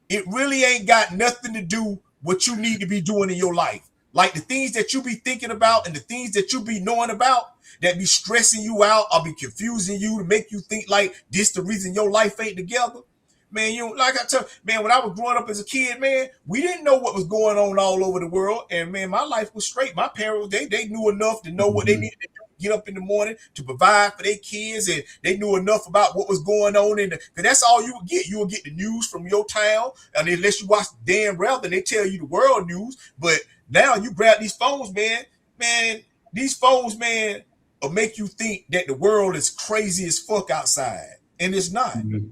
it really ain't got nothing to do what you need to be doing in your life. Like the things that you be thinking about and the things that you be knowing about that be stressing you out or be confusing you to make you think like this the reason your life ain't together. Man, like I tell man, when I was growing up as a kid, man, we didn't know what was going on all over the world. And man, my life was straight. My parents, they knew enough to know what they needed to do, get up in the morning to provide for their kids, and they knew enough about what was going on because that's all you would get. You would get the news from your town, and unless you watch Dan Rather, they tell you the world news. But now you grab these phones, man, these phones, man, will make you think that the world is crazy as fuck outside. And it's not. Mm-hmm.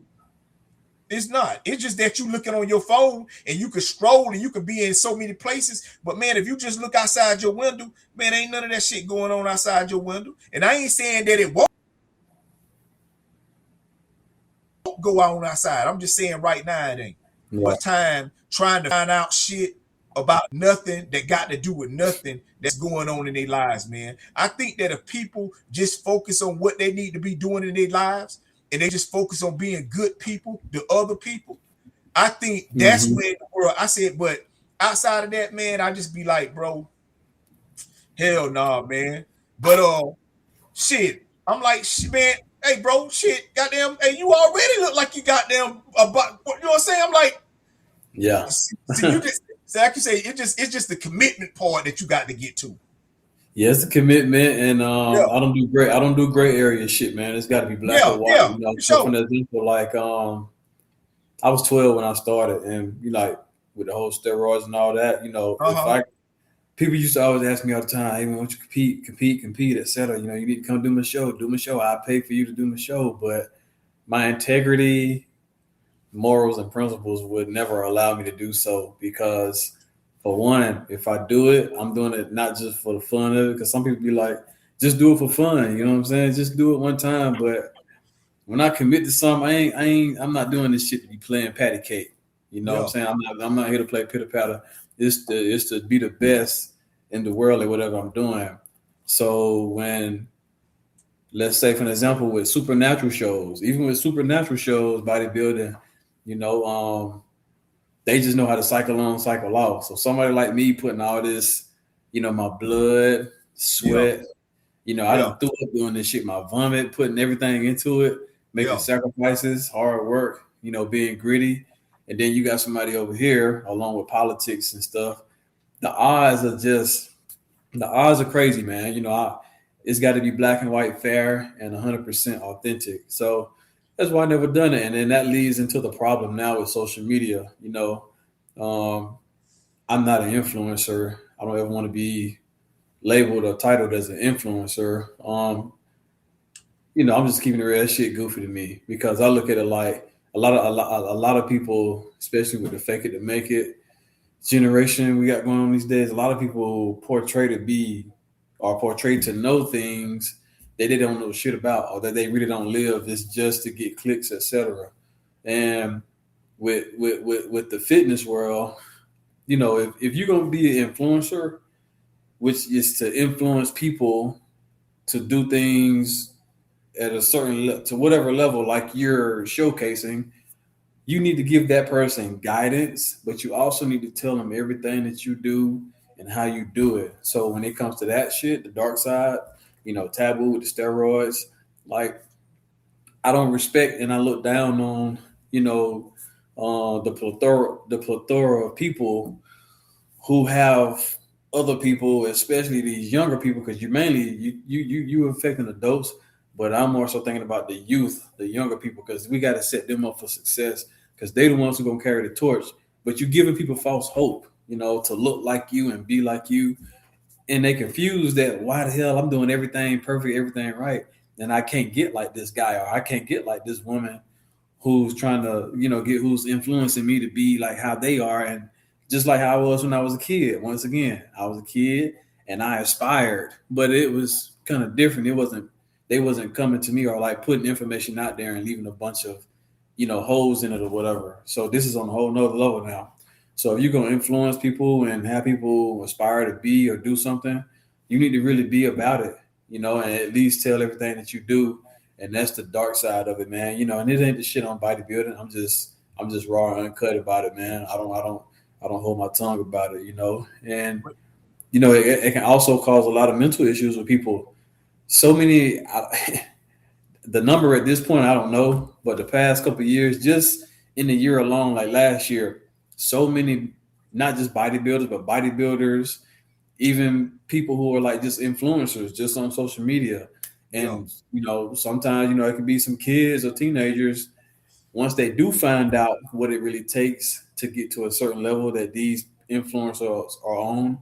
It's not. It's just that you looking on your phone and you can scroll and you can be in so many places. But man, if you just look outside your window, man, ain't none of that shit going on outside your window. And I ain't saying that it won't go on outside. I'm just saying right now it ain't. Much time trying to find out shit about nothing that got to do with nothing that's going on in their lives, man. I think that if people just focus on what they need to be doing in their lives, and they just focus on being good people to other people, I think that's where the world, I said, but outside of that, man, I just be like, bro, hell nah, man. But shit, I'm like, man, hey, bro, shit, goddamn, hey, you already look like you goddamn, you know what I'm saying? I'm like, yeah. See, you just, so I can say it's just the commitment part that you got to get to. Yeah, it's a commitment, and I don't do gray area shit, man. It's got to be black or white. Yeah, you know, sure. From that people, like I was 12 when I started, and like with the whole steroids and all that, people used to always ask me all the time, "Hey, man, why don't you compete, etc." You know, you need to come do my show. I pay for you to do my show, but my integrity, morals, and principles would never allow me to do so because. For one, if I do it, I'm doing it not just for the fun of it, because some people be like, just do it for fun. You know what I'm saying? Just do it one time. But when I commit to something, I'm not doing this shit to be playing patty cake. You know what I'm Yeah. saying? I'm not here to play pitter patter. It's to be the best in the world at whatever I'm doing. So when, let's say, for an example, with supernatural shows, even with supernatural shows, bodybuilding, you know, they just know how to cycle on, cycle off. So somebody like me putting all this, you know, my blood, Yeah. sweat, you know, I Yeah. done threw up doing this shit, my vomit, putting everything into it, making Yeah. sacrifices, hard work, you know, being gritty. And then you got somebody over here, along with politics and stuff. The odds are crazy, man. You know, it's got to be black and white, fair, and 100% authentic. So that's why I never done it. And then that leads into the problem now with social media. You know, I'm not an influencer. I don't ever want to be labeled or titled as an influencer. You know, I'm just keeping it real. That shit goofy to me because I look at it like a lot of people, especially with the fake it to make it generation we got going on these days. A lot of people portray to be or portray to know things that they don't know shit about or that they really don't live. It's just to get clicks, etc. And with the fitness world, you know, if you're gonna be an influencer, which is to influence people to do things at a certain to whatever level like you're showcasing, you need to give that person guidance, but you also need to tell them everything that you do and how you do it. So when it comes to that shit, the dark side, you know, taboo with the steroids, like I don't respect and I look down on, you know, the plethora of people who have other people, especially these younger people, because you affecting adults, but I'm more so thinking about the youth, the younger people, because we got to set them up for success, because they the ones who gonna carry the torch. But you're giving people false hope, you know, to look like you and be like you, and they confuse that. Why the hell I'm doing everything perfect, everything right, and I can't get like this guy or I can't get like this woman who's trying to, you know, who's influencing me to be like how they are. And just like how I was when I was a kid. Once again, I was a kid and I aspired, but it was kind of different. They wasn't coming to me or like putting information out there and leaving a bunch of, you know, holes in it or whatever. So this is on a whole nother level now. So if you're gonna influence people and have people aspire to be or do something, you need to really be about it, you know, and at least tell everything that you do. And that's the dark side of it, man. You know, and it ain't the shit on bodybuilding. I'm just raw and uncut about it, man. I don't hold my tongue about it, you know. And you know, it can also cause a lot of mental issues with people. So many, the number at this point I don't know, but the past couple of years, just in the year alone, like last year, so many, not just bodybuilders, but bodybuilders, even people who are like just influencers, just on social media. Yeah. And you know, sometimes, you know, it can be some kids or teenagers, once they do find out what it really takes to get to a certain level that these influencers are on,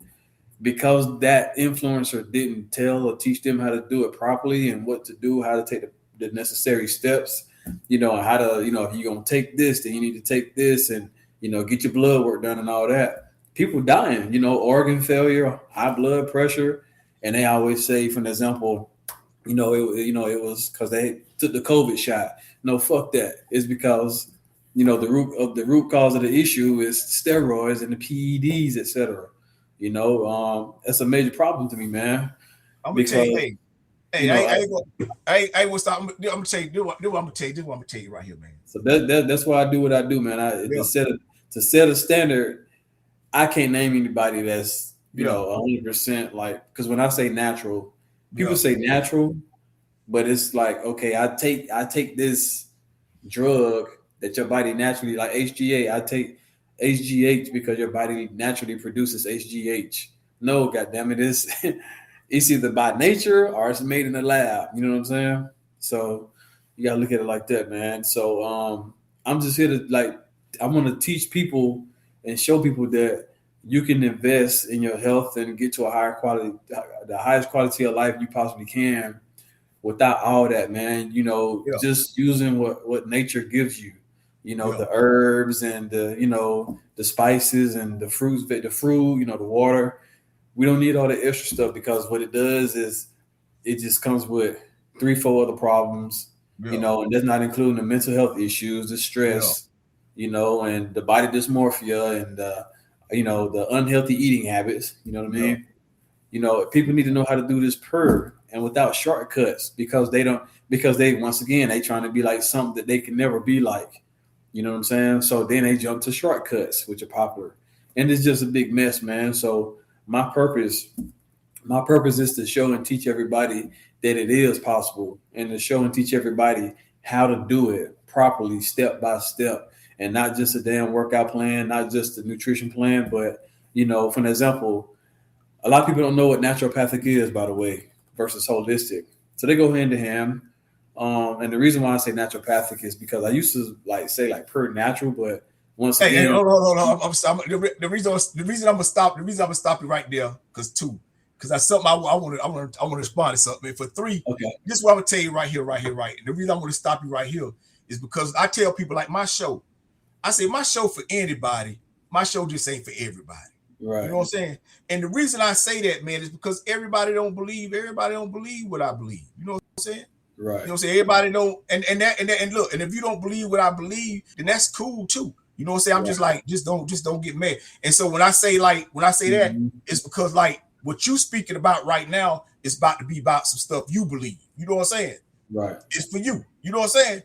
because that influencer didn't tell or teach them how to do it properly and what to do, how to take the necessary steps, you know, how to, you know, if you're going to take this, then you need to take this and, you know, get your blood work done and all that. People dying, you know, organ failure, high blood pressure. And they always say, for an example, it was because they took the COVID shot. No, fuck that. It's because, you know, the root cause of the issue is steroids and the PEDs, etc. You know, that's a major problem to me, man. I'm gonna tell Because you, hey, you know, I ain't gonna stop. I'm gonna tell you. Do what I'm gonna tell you. This what I'm gonna tell you right here, man. so that's why I do what I do, man. Yeah. To set a standard, I can't name anybody that's Yeah. 100% like, because when I say natural, people Yeah. say natural, but it's like, okay, I take this drug that your body naturally, like HGA, I take HGH because your body naturally produces HGH. No, goddamn it, it's either by nature or it's made in the lab. You know what I'm saying? So you gotta look at it like that, man. So I'm just here to like, I want to teach people and show people that you can invest in your health and get to a higher quality, the highest quality of life you possibly can, without all that, man. You know, Yeah. just using what nature gives you. You know, Yeah. the herbs and the spices and the fruit, you know, the water. We don't need all the extra stuff, because what it does is it just comes with 3-4 other problems, you know, and that's not including the mental health issues, the stress, you know, and the body dysmorphia and you know, the unhealthy eating habits. You know what I mean? You know, people need to know how to do this and without shortcuts because they once again they trying to be like something that they can never be like. You know what I'm saying? So then they jump to shortcuts, which are popular, and it's just a big mess, man. So my purpose is to show and teach everybody that it is possible, and to show and teach everybody how to do it properly, step by step, and not just a damn workout plan, not just a nutrition plan, but, you know, for an example, a lot of people don't know what naturopathic is, by the way, versus holistic. So they go hand in hand. And the reason why I say naturopathic is because I used to say per natural, but once again, hold on. The reason I'm gonna stop you right there, because that's something I want to respond to something. For 3, this is what I'm gonna tell you right here. And the reason I'm gonna stop you right here is because I tell people like my show. I say my show for anybody. My show just ain't for everybody. Right. You know what I'm saying? And the reason I say that, man, is because everybody don't believe what I believe. You know what I'm saying? Right. You know what I'm saying? Everybody know and look, and if you don't believe what I believe, then that's cool too. You know what I'm saying? I'm just like, just don't get mad. And so when I say that, it's because like what you speaking about right now is about to be about some stuff you believe. You know what I'm saying? Right. It's for you. You know what I'm saying?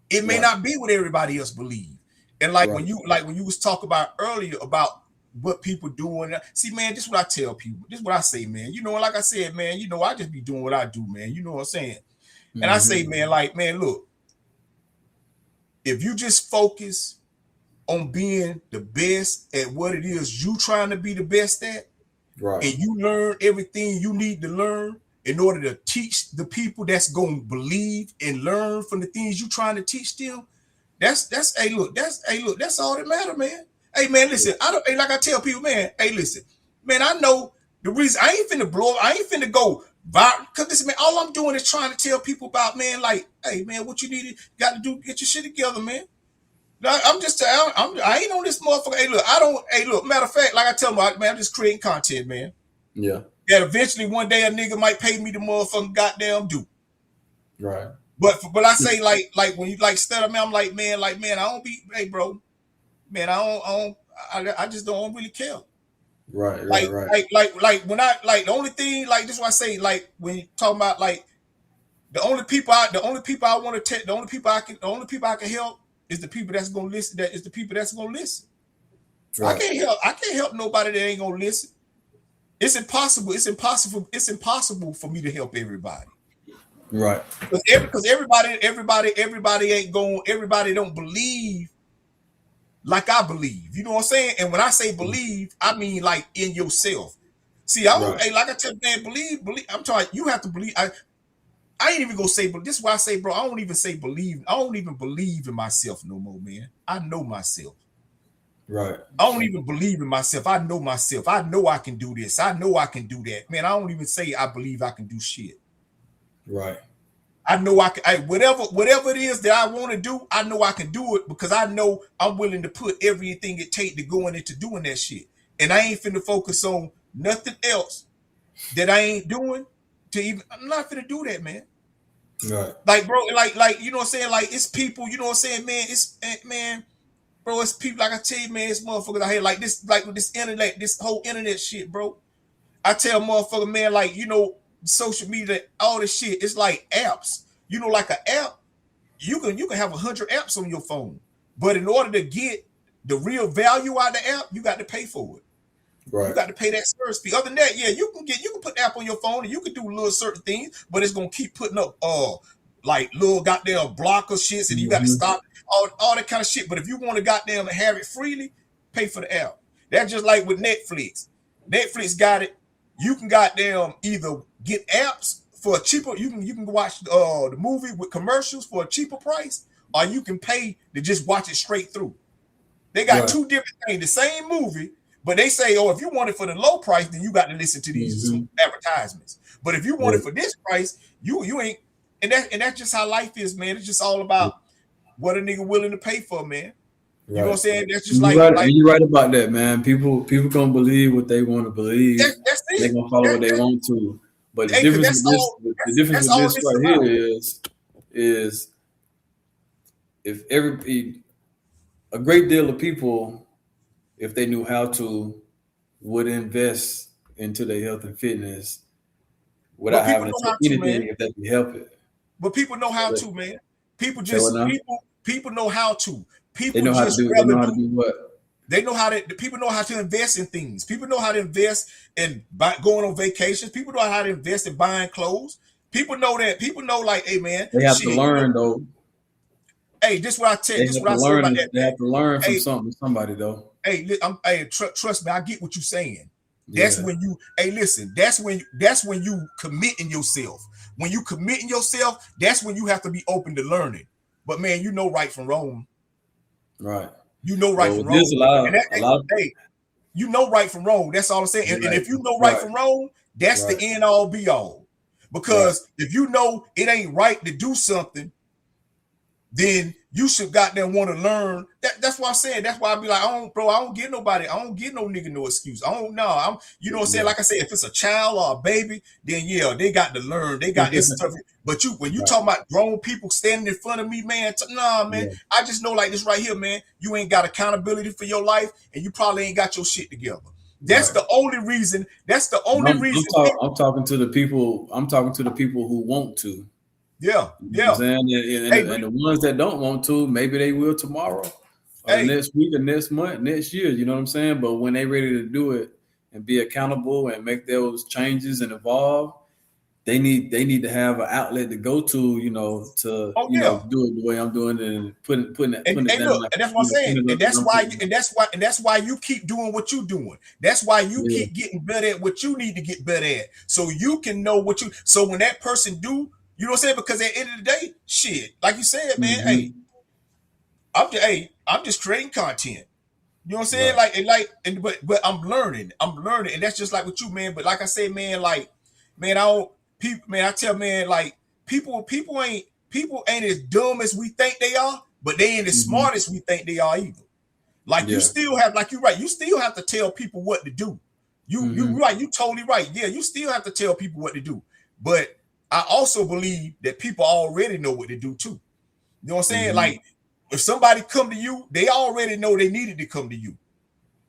It may not be what everybody else believe. And when you was talking about earlier about what people doing. See, man, this is what I tell people. This is what I say, man. You know, like I said, man, you know, I just be doing what I do, man. You know what I'm saying? And I say, man, look, if you just focus on being the best at what it is you trying to be the best at, right, and you learn everything you need to learn in order to teach the people that's going to believe and learn from the things you trying to teach them, that's all that matter, man. Hey, man, listen, like I tell people, man, hey, listen, man, I know the reason I ain't finna go viral, because listen, man, all I'm doing is trying to tell people about, man, like, hey, man, what you got to do, get your shit together, man. I ain't on this motherfucker. Hey, look, matter of fact, like I tell them, man, I'm just creating content, man. Yeah. That eventually one day a nigga might pay me the motherfucking goddamn due. Right. But I say, like when you stutter, man, I'm like, man, I don't be, hey, bro, man, I just don't really care. Right. Like when the only thing, like this is what I say, like when you talking about like the only people I want to the only people I can help is the people that's gonna listen. That is the people that's gonna listen. Right. I can't help nobody that ain't gonna listen. It's impossible for me to help everybody. Right. Because everybody ain't going. Everybody don't believe like I believe. You know what I'm saying? And when I say believe, I mean like in yourself. See, like I tell man, believe. I'm talking. You have to believe. I ain't even gonna say, but this is why I say, bro, I don't even say believe. I don't even believe in myself no more, man. I know myself. Right. I don't even believe in myself. I know myself. I know I can do this. I know I can do that. Man, I don't even say I believe I can do shit. Right. I know I can. Whatever it is that I want to do, I know I can do it because I know I'm willing to put everything it takes to going into doing that shit. And I ain't finna focus on nothing else that I ain't doing. I'm not finna do that, man. Right. Like, bro, like you know what I'm saying? Like, it's people, you know what I'm saying, man? It's man, bro, it's people, like I tell you, man, it's motherfuckers out here like this, with this internet, this whole internet shit, bro. I tell motherfucker, man, like, you know, social media, all this shit, it's like apps. You know, like an app, you can have 100 apps on your phone. But in order to get the real value out of the app, you got to pay for it. Right. You got to pay that service fee. Other than that, yeah, you can put the app on your phone and you can do little certain things, but it's gonna keep putting up like little goddamn blocker shits, and you got to stop all that kind of shit. But if you want to goddamn have it freely, pay for the app. That's just like with Netflix. Netflix got it. You can goddamn either get apps for a cheaper. You can watch the movie with commercials for a cheaper price, or you can pay to just watch it straight through. They got two different things. The same movie. But they say, oh, if you want it for the low price, then you got to listen to these advertisements. But if you want it for this price, you ain't. And that's just how life is, man. It's just all about what a nigga willing to pay for, man. You know what I'm saying? That's just you're right about that, man. People gonna believe what they want to believe. They're gonna follow what they want to. But the difference is this: the difference That's with all this this right about. here is if a great deal of people, if they knew how to, would invest into their health and fitness But without people having to know take how to, anything man. if they can help it. But people know how So, to, man. People say what just now? people know how to. They People know how to just do. They rather know how to do. do what? They know how to. People know how to invest in things. People know how to invest in going on vacations. People know how to invest in buying clothes. People know that. People know, like, hey, man, They have to shit. learn though. Hey, this what I tell. They This have what to I say about learn. that, They man. have to learn from Hey, somebody though. trust me. I get what you're saying. That's Yeah. when you. Hey, listen. That's when you committing yourself. When you committing yourself, that's when you have to be open to learning. But man, you know right from wrong. Right. You know right Well, from with this, wrong. And a lot. hey, you know right from wrong. That's all I'm saying. And Right. if you know right Right. from wrong, that's the Right. end all be all. Right. Because if you know it ain't right to do something, then you should goddamn want to learn. That's what I'm saying. That's why I be like, I don't get nobody, I don't get no nigga no excuse. I don't know. You know what I'm saying? Yeah. Like I said, if it's a child or a baby, then yeah, they got to learn. They got this stuff. But when you Right. talking about grown people standing in front of me, man, nah, man. Yeah. I just know like this right here, man. You ain't got accountability for your life, and you probably ain't got your shit together. That's Right. the only reason. That's the And only reason. I'm talking to the people. I'm talking to the people who want to. Yeah, You know what yeah. I'm saying? Hey, And the ones that don't want to, maybe they will tomorrow or the hey, next week or next month, next year. You know what I'm saying? But when they ready to do it and be accountable and make those changes and evolve, they need to have an outlet to go to, to oh yeah. do it the way I'm doing it and putting it And down look, like and that's what I'm saying. putting it And up that's I'm why, putting it. and that's why you keep doing what you're doing. That's why you Yeah. keep getting better at what you need to get better at. So you can know what you, so when that person do, you know what I'm saying? Because at the end of the day, shit, like you said, man, hey, Mm-hmm. I'm just creating content. You know what I'm saying? Right. But I'm learning. And that's just like with you, man. But like I said, man, like, man, I don't people, man, I tell man, like, people ain't as dumb as we think they are, but they ain't as Mm-hmm. smart as we think they are either. Like you Yeah. still have, like you're right, you still have to tell people what to do. You right, you totally right. Yeah, you still have to tell people what to do. But I also believe that people already know what to do too. You know what I'm saying? Mm-hmm. Like, if somebody come to you, they already know they needed to come to you.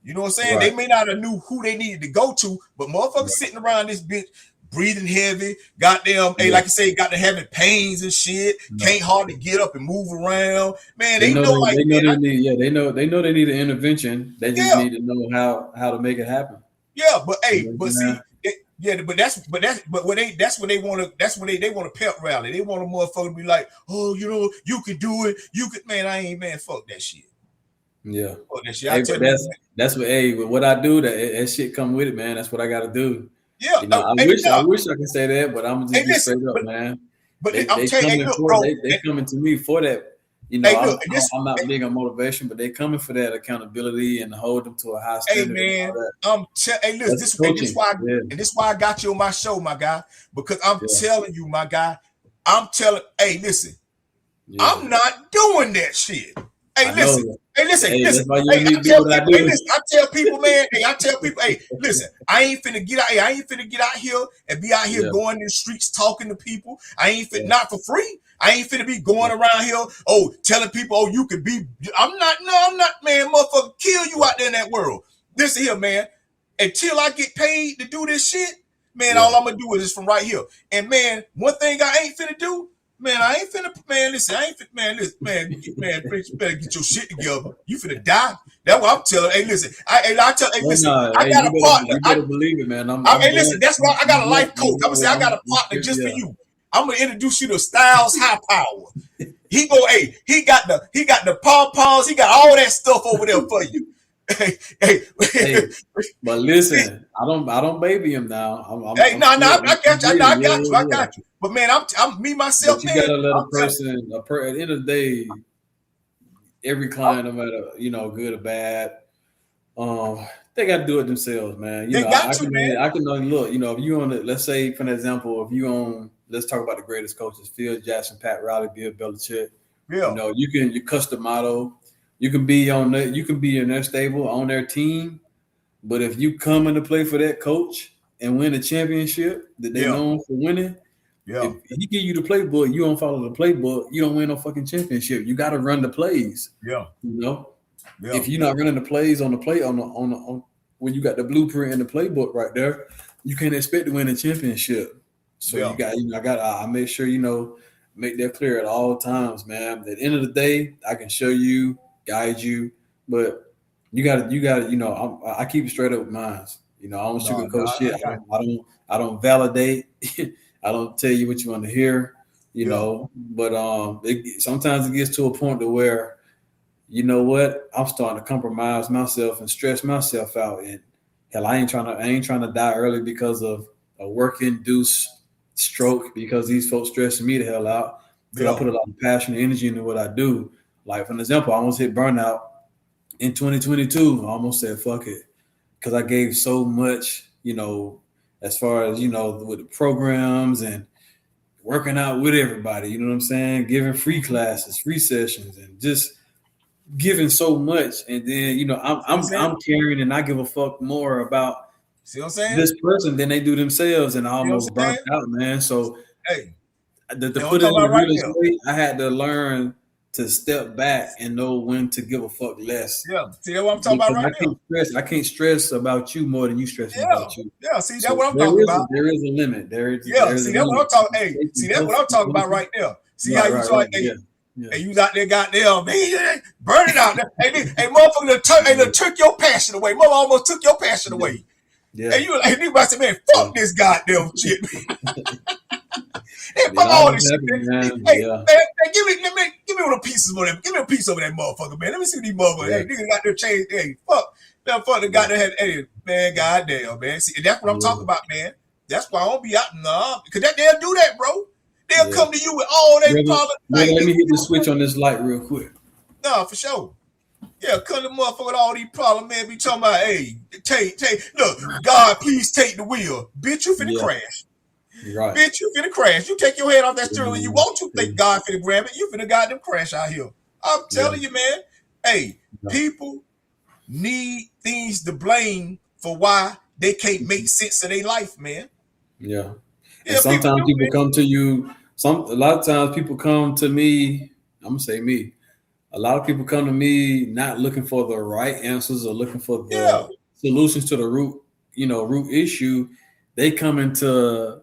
You know what I'm saying? Right. They may not have knew who they needed to go to, but motherfuckers Right. sitting around this bitch, breathing heavy, goddamn, hey, Yeah. like you say, got to having pains and shit, can't hardly get up and move around. Man, They they know know, like, they know man, they need they know they need an intervention. They just yeah, need to know how to make it happen. yeah, but You hey, know what but I'm see, saying? yeah, but when they want to, that's when they want to pep rally. They want a motherfucker to be like, oh, you know, you can do it, you could, man, I ain't, man, fuck that shit. Yeah. Fuck that shit. I Hey, tell but you, that's what I do. That shit come with it, man. That's what I got to do. yeah, I hey, wish yeah, I can say that, but I'm hey, just be listen, straight up, man. but I'm They telling you, hey, coming look, for bro, they coming to me for that. hey, look, I'm not big on motivation, but they coming for that accountability and to hold them to a high hey standard and man, all that. hey, listen, That's this coaching. Yeah. and this why I got you on my show, my guy, because I'm Yeah. telling you, my guy, hey, listen, Yeah. I'm not doing that shit. Hey, I know. listen. Hey, listen, Hey, listen. that's why you Hey, don't need I to do tell what I people, hey, do. listen, I tell people, man, hey, listen, I ain't finna get out, hey, I ain't finna get out here and be out here Yeah. going in the streets talking to people. I ain't finna, Yeah. not for free. I ain't finna be going around here, oh, telling people, oh, you could be, I'm not, man, motherfucker, kill you out there in that world. Listen here, man, until I get paid to do this shit, man, Yeah. all I'm gonna do is this from right here. And man, one thing I ain't finna do, man, I ain't finna, man, listen, I ain't finna, man, listen, man, bitch, you better get your shit together. You finna die. That's what I'm telling. Hey, listen, I tell, hey, Oh listen, no, I hey, got a partner. you better believe it, man. Hey, listen, that's why I got a life coach. I'm gonna say I got a partner just for yeah. you. I'm gonna introduce you to Styles High Power. He got the pom poms. He got all that stuff over there for you. Hey, but listen, I don't baby him now. Hey, I'm no, still, I got you. yeah, No, I yeah, got you. I yeah. got you. But man, I'm me myself, But you man. gotta let I'm a person, at the end of the day, every client, no matter good or bad, they got to do it themselves, man. they got to, man. I can only look. If you on, let's say, for an example, if you on, let's talk about the greatest coaches: Phil Jackson, Pat Riley, Bill Belichick. Yeah. You custom model. You can be in their stable, on their team. But if you come in to play for that coach and win a championship that they're known for winning, Yeah. If he give you the playbook, you don't follow the playbook, you don't win no fucking championship. You got to run the plays. Yeah. You know, Yeah. if you're not running the plays on the play on when you got the blueprint and the playbook right there, you can't expect to win a championship. So Yeah. you got, I make sure, make that clear at all times, man. At the end of the day, I can show you, guide you, but you got to, I keep it straight up with mine. I don't sugarcoat shit. I don't validate. I don't tell you what you want to hear, but sometimes it gets to a point to where, you know what, I'm starting to compromise myself and stress myself out. And hell, I ain't trying to die early because of a work-induced stroke, because these folks stressing me the hell out. Because I put a lot of passion and energy into what I do. Like, for an example, I almost hit burnout in 2022. I almost said, fuck it. Because I gave so much, as far as, with the programs and working out with everybody, you know what I'm saying? Giving free classes, free sessions, and just giving so much. And then, I'm caring, and I give a fuck more about this person than they do themselves, and I almost burnt out, man. So, hey, to put it in the realest way, I had to learn to step back and know when to give a fuck less. Yeah, see, that's what I'm talking about right now. I can't stress about you more than you stressing about you. Yeah, see, that's what I'm talking about. There is a limit. See, that's what I'm talking. Hey, see, that's what I'm talking about right there. See how you talk. Hey, you out there, goddamn, man, burn it out. Hey, motherfucker, took your passion away. Mother almost took your passion away. Yeah. And you say, man, fuck this goddamn shit. Hey, fuck all this shit, man. Hey, man, give me one of the pieces of that. Give me a piece of that motherfucker, man. Let me see these motherfuckers. Hey, niggas got their chains. Hey, fuck the goddamn head. Hey, man, goddamn, man. See, that's what I'm talking about, man. That's why I don't be out, because they'll do that, bro. They'll come to you with all their problems. Let me hit the switch on this light real quick. No, for sure. Yeah, come to motherfucker with all these problems, man. Be talking about, hey, look, God, please take the wheel. Bitch, you finna crash. Right. Bitch, you finna crash. You take your head off that steering wheel. You want to think God finna grab it. You finna goddamn crash out here. I'm telling you, man. Hey, people need things to blame for why they can't make sense of their life, man. Yeah. And sometimes people come to you. A lot of times people come to me. I'm gonna say me. A lot of people come to me not looking for the right answers or looking for the solutions to the root issue. They coming for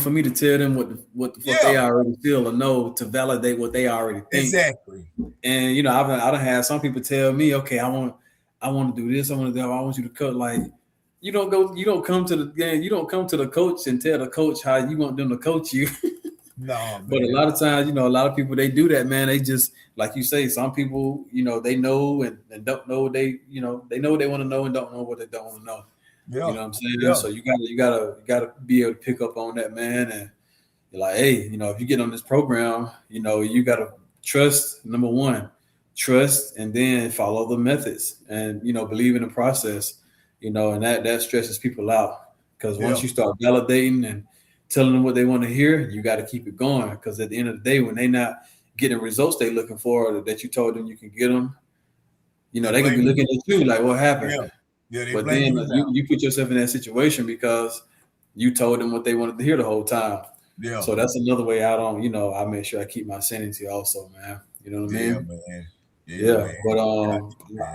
me to tell them what the fuck they already feel or know, to validate what they already think. Exactly. And I done had some people tell me, okay, I want to do this. I want you to cut. Like, you don't come to the game. You don't come to the coach and tell the coach how you want them to coach you. No, man. But a lot of times, a lot of people, they do that, man. They just, like you say, some people, they know and don't know. They know what they want to know and don't know what they don't want to know. Yeah. You know what I'm saying? Yeah. So you gotta be able to pick up on that, man. And you're like, hey, if you get on this program, you gotta trust. Number one, trust, and then follow the methods, and believe in the process. And that stresses people out, because once you start validating and telling them what they want to hear, you got to keep it going, because at the end of the day, when they not getting results they looking for, or that you told them you can get them, they can be looking at you like, what happened? Yeah, but then you put yourself in that situation because you told them what they wanted to hear the whole time. Yeah. So that's another way out on, I make sure I keep my sanity also, man. You know what I mean? Man. Yeah. Man. But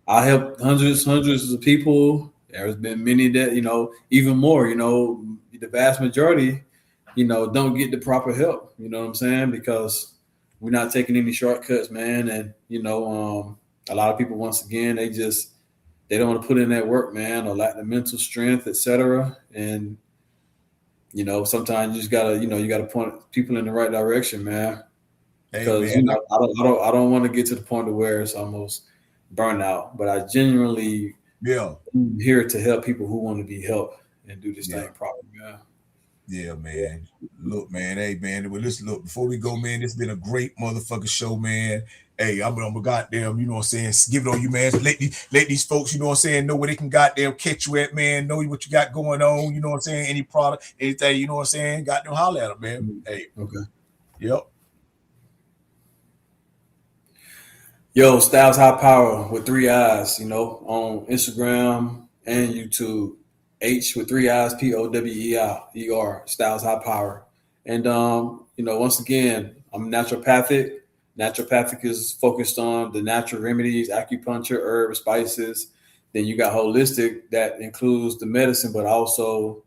I help hundreds of people. There's been many that, even more, the vast majority, don't get the proper help. You know what I'm saying? Because we're not taking any shortcuts, man. And, a lot of people, once again, they don't want to put in that work, man, or lack the mental strength, etc. And, sometimes you just gotta point people in the right direction, man. Because, I don't want to get to the point of where it's almost burnout, but I genuinely am here to help people who want to be helped and do this thing properly, man. Yeah, man. Look, man. Hey, man. Well, listen, look, before we go, man, it's been a great motherfucking show, man. Hey, I'm a goddamn, you know what I'm saying, give it on you, man. Let these folks, you know what I'm saying, know where they can goddamn catch you at, man. Know what you got going on, you know what I'm saying, any product, anything, you know what I'm saying, goddamn holler at them, man. Hey. Okay. Yep. Yo, Styles High Power with 3 eyes, on Instagram and YouTube. H with 3 eyes, POWER, Styles High Power. And once again, I'm naturopathic. Naturopathic is focused on the natural remedies, acupuncture, herbs, spices. Then you got holistic that includes the medicine, but also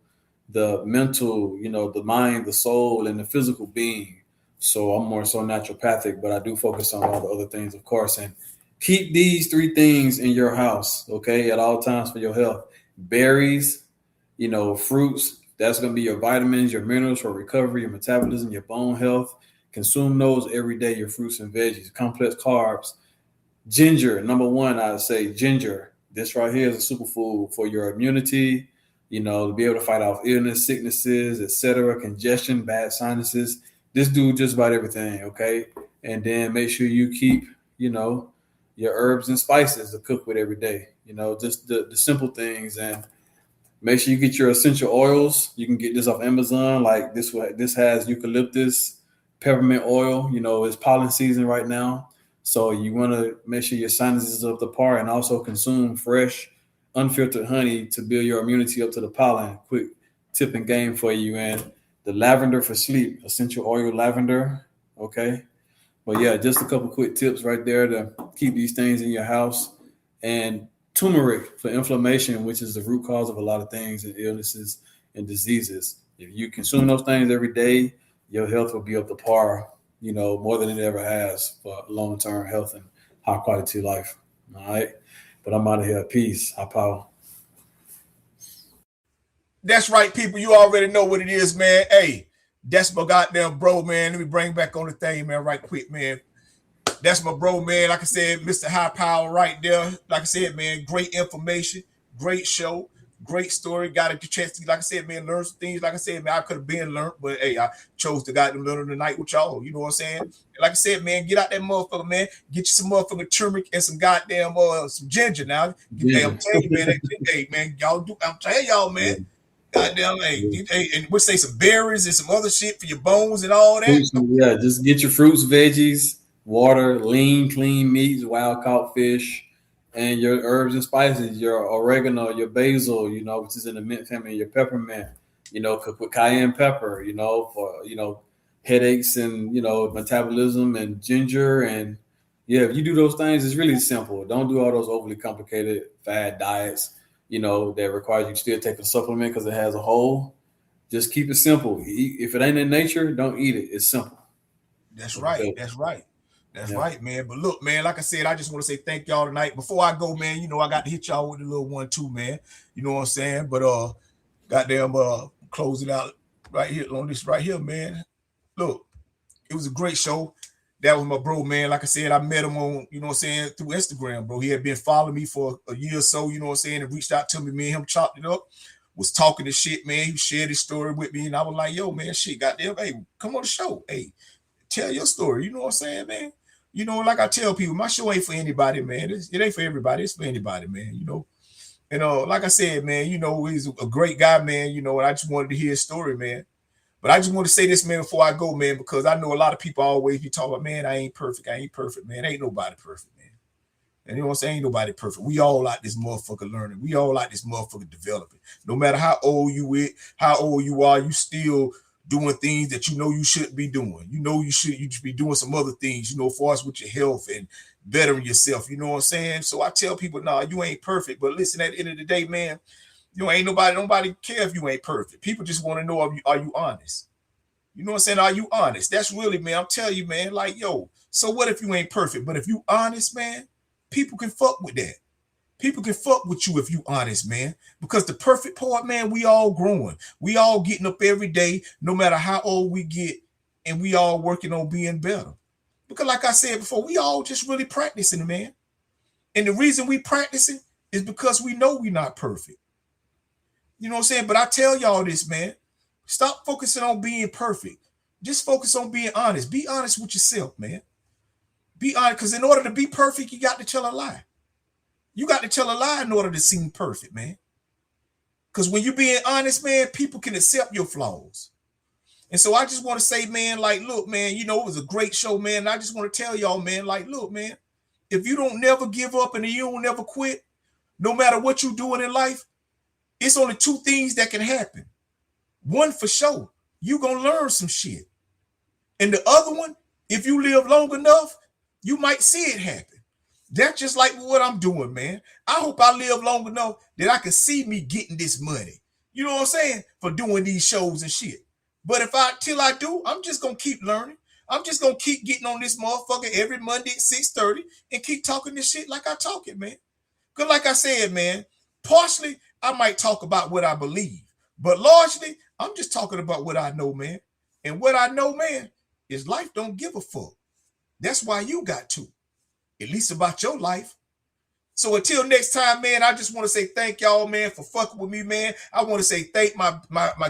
the mental, the mind, the soul, and the physical being. So I'm more so naturopathic, but I do focus on all the other things, of course. And keep these three things in your house, okay, at all times for your health. Berries, fruits, that's going to be your vitamins, your minerals for recovery, your metabolism, your bone health. Consume those every day, your fruits and veggies. Complex carbs. Ginger, number one, I would say ginger. This right here is a superfood for your immunity, to be able to fight off illness, sicknesses, etc., congestion, bad sinuses. This dude just about everything, okay? And then make sure you keep, your herbs and spices to cook with every day. Just the simple things. And make sure you get your essential oils. You can get this off Amazon. Like this has eucalyptus, peppermint oil. It's pollen season right now. So you want to make sure your sinuses are up to par, and also consume fresh, unfiltered honey to build your immunity up to the pollen. Quick tip and game for you. And the lavender for sleep, essential oil lavender. Okay. But yeah, just a couple quick tips right there to keep these things in your house. And turmeric for inflammation, which is the root cause of a lot of things and illnesses and diseases. If you consume those things every day, your health will be up to par, more than it ever has for long-term health and high quality life. All right. But I'm out of here. Peace. High power. That's right, people. You already know what it is, man. Hey, that's my goddamn bro, man. Let me bring back on the thing, man, right quick, man. That's my bro, man. Like I said, Mr. High Power right there. Like I said, man, great information, great show, great story. Got a chance to, like I said, man, learn some things. Like I said, man, I could have been learned, but hey, I chose to goddamn learn tonight with y'all. You know what I'm saying? And like I said, man, get out that motherfucker, man. Get you some motherfucking turmeric and some goddamn some ginger now. Hey, I'm telling you, man. Hey, man, y'all do. I'm telling y'all, man. Goddamn, hey, and we say some berries and some other shit for your bones and all that. Yeah, just get your fruits, veggies, water, lean, clean meats, wild caught fish, and your herbs and spices, your oregano, your basil, which is in the mint family, your peppermint, cook with cayenne pepper, for, headaches and, metabolism, and ginger. And yeah, if you do those things, it's really simple. Don't do all those overly complicated fad diets, that requires you to still take a supplement because it has a hole. Just keep it simple. If it ain't in nature, don't eat it. It's simple. That's right. That's right. That's right, man. But look, man, like I said, I just want to say thank y'all tonight. Before I go, man, I got to hit y'all with a little one too, man. You know what I'm saying? But goddamn close it out right here on this right here, man. Look, it was a great show. That was my bro, man. Like I said, I met him on, through Instagram, bro. He had been following me for a year or so, and reached out to me. Me and him chopped it up, was talking to shit, man. He shared his story with me, and I was like, yo, man, shit, goddamn, hey, come on the show. Hey, tell your story. You know what I'm saying, man? Like I tell people, my show ain't for anybody, man. It ain't for everybody. It's for anybody, man, And like I said, man, he's a great guy, man, and I just wanted to hear his story, man. But I just want to say this, man, before I go, man, because I know a lot of people always be talking about, man, I ain't perfect, man. Ain't nobody perfect, man. And you know what I'm saying? Ain't nobody perfect. We all like this motherfucker learning. We all like this motherfucker developing. No matter how old you are, you still doing things that you shouldn't be doing. You should be doing some other things, as far as with your health and bettering yourself. You know what I'm saying? So I tell people, nah, you ain't perfect. But listen, at the end of the day, man, ain't nobody care if you ain't perfect. People just want to know, are you honest? You know what I'm saying? Are you honest? That's really, man, I'm telling you, man, like, yo, so what if you ain't perfect? But if you honest, man, people can fuck with that. People can fuck with you if you honest, man. Because the perfect part, man, we all growing. We all getting up every day, no matter how old we get, and we all working on being better. Because like I said before, we all just really practicing, man. And the reason we practicing is because we know we're not perfect. You know what I'm saying? But I tell y'all this, man. Stop focusing on being perfect. Just focus on being honest. Be honest with yourself, man. Be honest, because in order to be perfect, you got to tell a lie. You got to tell a lie in order to seem perfect, man. Because when you're being honest, man, people can accept your flaws. And so I just want to say, man, like, look, man, it was a great show, man. And I just want to tell y'all, man, like, look, man, if you don't never give up and you don't never quit, no matter what you're doing in life, it's only two things that can happen. One for sure, you gonna learn some shit. And the other one, if you live long enough, you might see it happen. That's just like what I'm doing, man. I hope I live long enough that I can see me getting this money. You know what I'm saying? For doing these shows and shit. But till I do, I'm just gonna keep learning. I'm just gonna keep getting on this motherfucker every Monday at 6:30 and keep talking this shit like I talk it, man. Because like I said, man, partially I might talk about what I believe, but largely I'm just talking about what I know, man. And what I know, man, is life don't give a fuck. That's why you got to, at least about your life. So until next time, man, I just want to say thank y'all, man, for fucking with me, man. I want to say thank my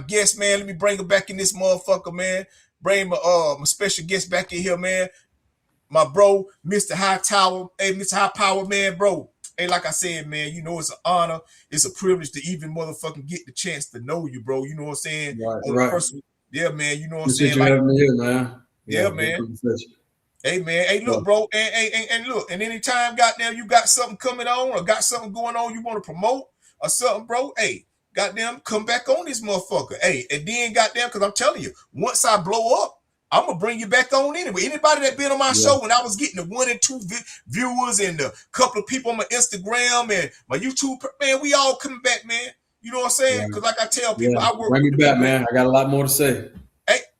guest, man. Let me bring her back in this motherfucker, man. Bring my special guest back in here, man. My bro, Mr. High Tower. Hey, Mr. High Power, man, bro. Hey, like I said, man, you know, it's an honor. It's a privilege to even motherfucking get the chance to know you, bro. You know what I'm saying? Right. Yeah, man, you know what I'm saying? Like, having me here, man. Yeah, man. Hey, man. Hey, look, bro. And look, and anytime, goddamn, you got something coming on or got something going on you want to promote or something, bro, hey, goddamn, come back on this motherfucker. Hey, and then, goddamn, because I'm telling you, once I blow up, I'm going to bring you back on anyway. Anybody that been on my show when I was getting the 1 and 2 viewers and a couple of people on my Instagram and my YouTube, man, we all coming back, man. You know what I'm saying? Because like I tell people, I work bring me back, man. I got a lot more to say.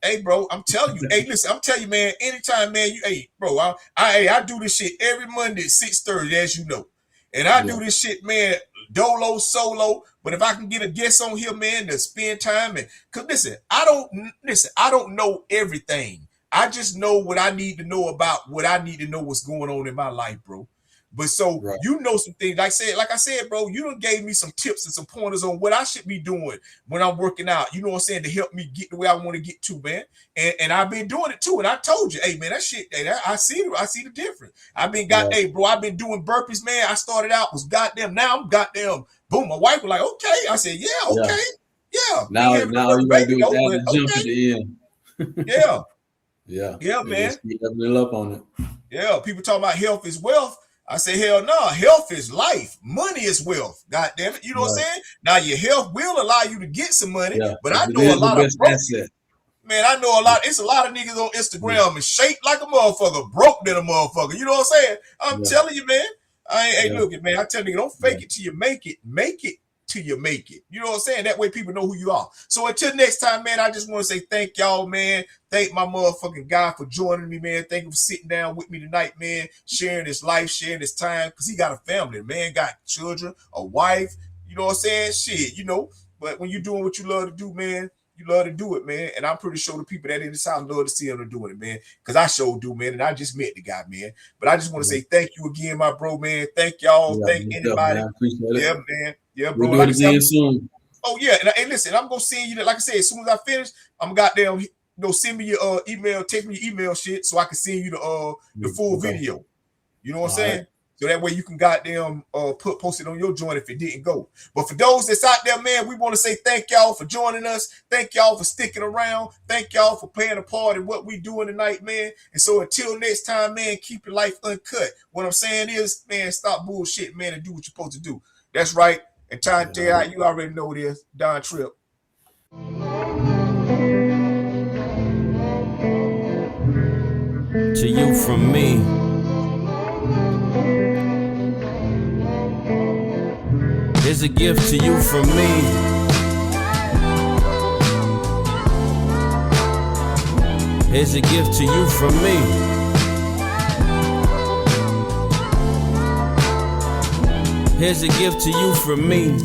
Hey, bro, I'm telling you. Hey, listen, I'm telling you, man, anytime, man, hey, bro, I do this shit every Monday at 6:30, as you know. And I do this shit, man, dolo, solo. But if I can get a guest on here, man, to spend time and cause listen, I don't know everything. I just know what I need to know about what I need to know what's going on in my life, bro. But so you know some things. Like I said, bro, you done gave me some tips and some pointers on what I should be doing when I'm working out. You know what I'm saying? To help me get the way I want to get to, man. And I've been doing it too. And I told you, hey, man, that shit, hey, I see the difference. Hey, bro, I've been doing burpees, man. I started out was goddamn. Now I'm goddamn. Boom. My wife was like, okay. I said, yeah, okay, yeah. Now you gotta do is add the jump at the end. Yeah, man. Just keep leveling up on it. Yeah, people talking about health is wealth. I say, hell no, health is life. Money is wealth. God damn it. You know what I'm saying? Now, your health will allow you to get some money, but I know a lot of broke. Man, I know it's a lot of niggas on Instagram and shaped like a motherfucker, broke than a motherfucker. You know what I'm saying? I'm telling you, man. Look, man, I tell you, don't fake it till you make it. Make it till you make it. You know what I'm saying? That way people know who you are. So until next time, man, I just want to say thank y'all, man. Thank my motherfucking guy for joining me, man. Thank him for sitting down with me tonight, man. Sharing his life, sharing his time. Because he got a family, man. Got children, a wife. You know what I'm saying? Shit, you know. But when you're doing what you love to do, man, you love to do it, man. And I'm pretty sure the people that in this house love to see him doing it, man. Because I sure do, man. And I just met the guy, man. But I just want to say thank you again, my bro, man. Thank y'all. Thank anybody. Yeah, man. Yeah, bro. We'll do it again soon. Oh, yeah. And listen, I'm going to send you that. Like I said, as soon as I finish, I'm goddamn, send me your email, text me your email shit so I can send you the full video. You know what I'm saying? Right. So that way you can goddamn post it on your joint if it didn't go. But for those that's out there, man, we want to say thank y'all for joining us. Thank y'all for sticking around. Thank y'all for playing a part in what we doing tonight, man. And so until next time, man, keep your life uncut. What I'm saying is, man, stop bullshit, man, and do what you're supposed to do. That's right. And time to tell you already know this. Don Tripp. To you from me. Here's a gift to you from me. Here's a gift to you from me. Here's a gift to you from me.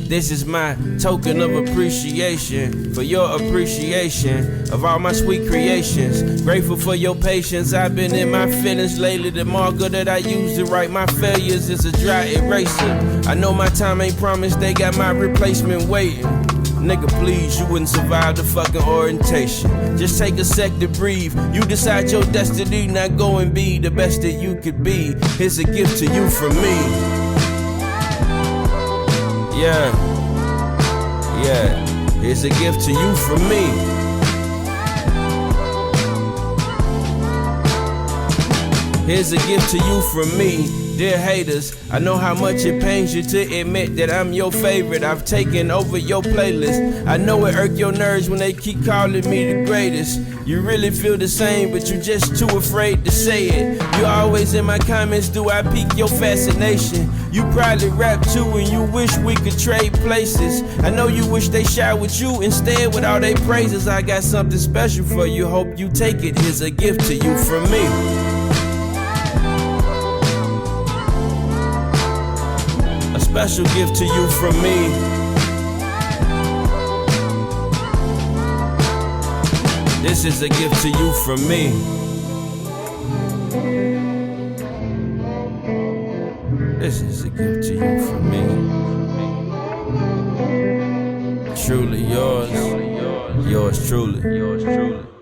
This is my token of appreciation for your appreciation of all my sweet creations. Grateful for your patience. I've been in my feelings lately. The marker that I use to write my failures is a dry eraser. I know my time ain't promised. They got my replacement waiting. Nigga, please, you wouldn't survive the fucking orientation. Just take a sec to breathe. You decide your destiny, not go and be the best that you could be. Here's a gift to you from me. Yeah, here's a gift to you from me. Here's a gift to you from me. Dear haters, I know how much it pains you to admit that I'm your favorite. I've taken over your playlist. I know it irk your nerves when they keep calling me the greatest. You really feel the same, but you just too afraid to say it. You always in my comments, do I pique your fascination? You probably rap too and you wish we could trade places. I know you wish they shot with you instead with all they praises. I got something special for you, hope you take it. Here's a gift to you from me. A special gift to you from me. This is a gift to you from me. This is a gift to you from me. Truly yours, yours truly.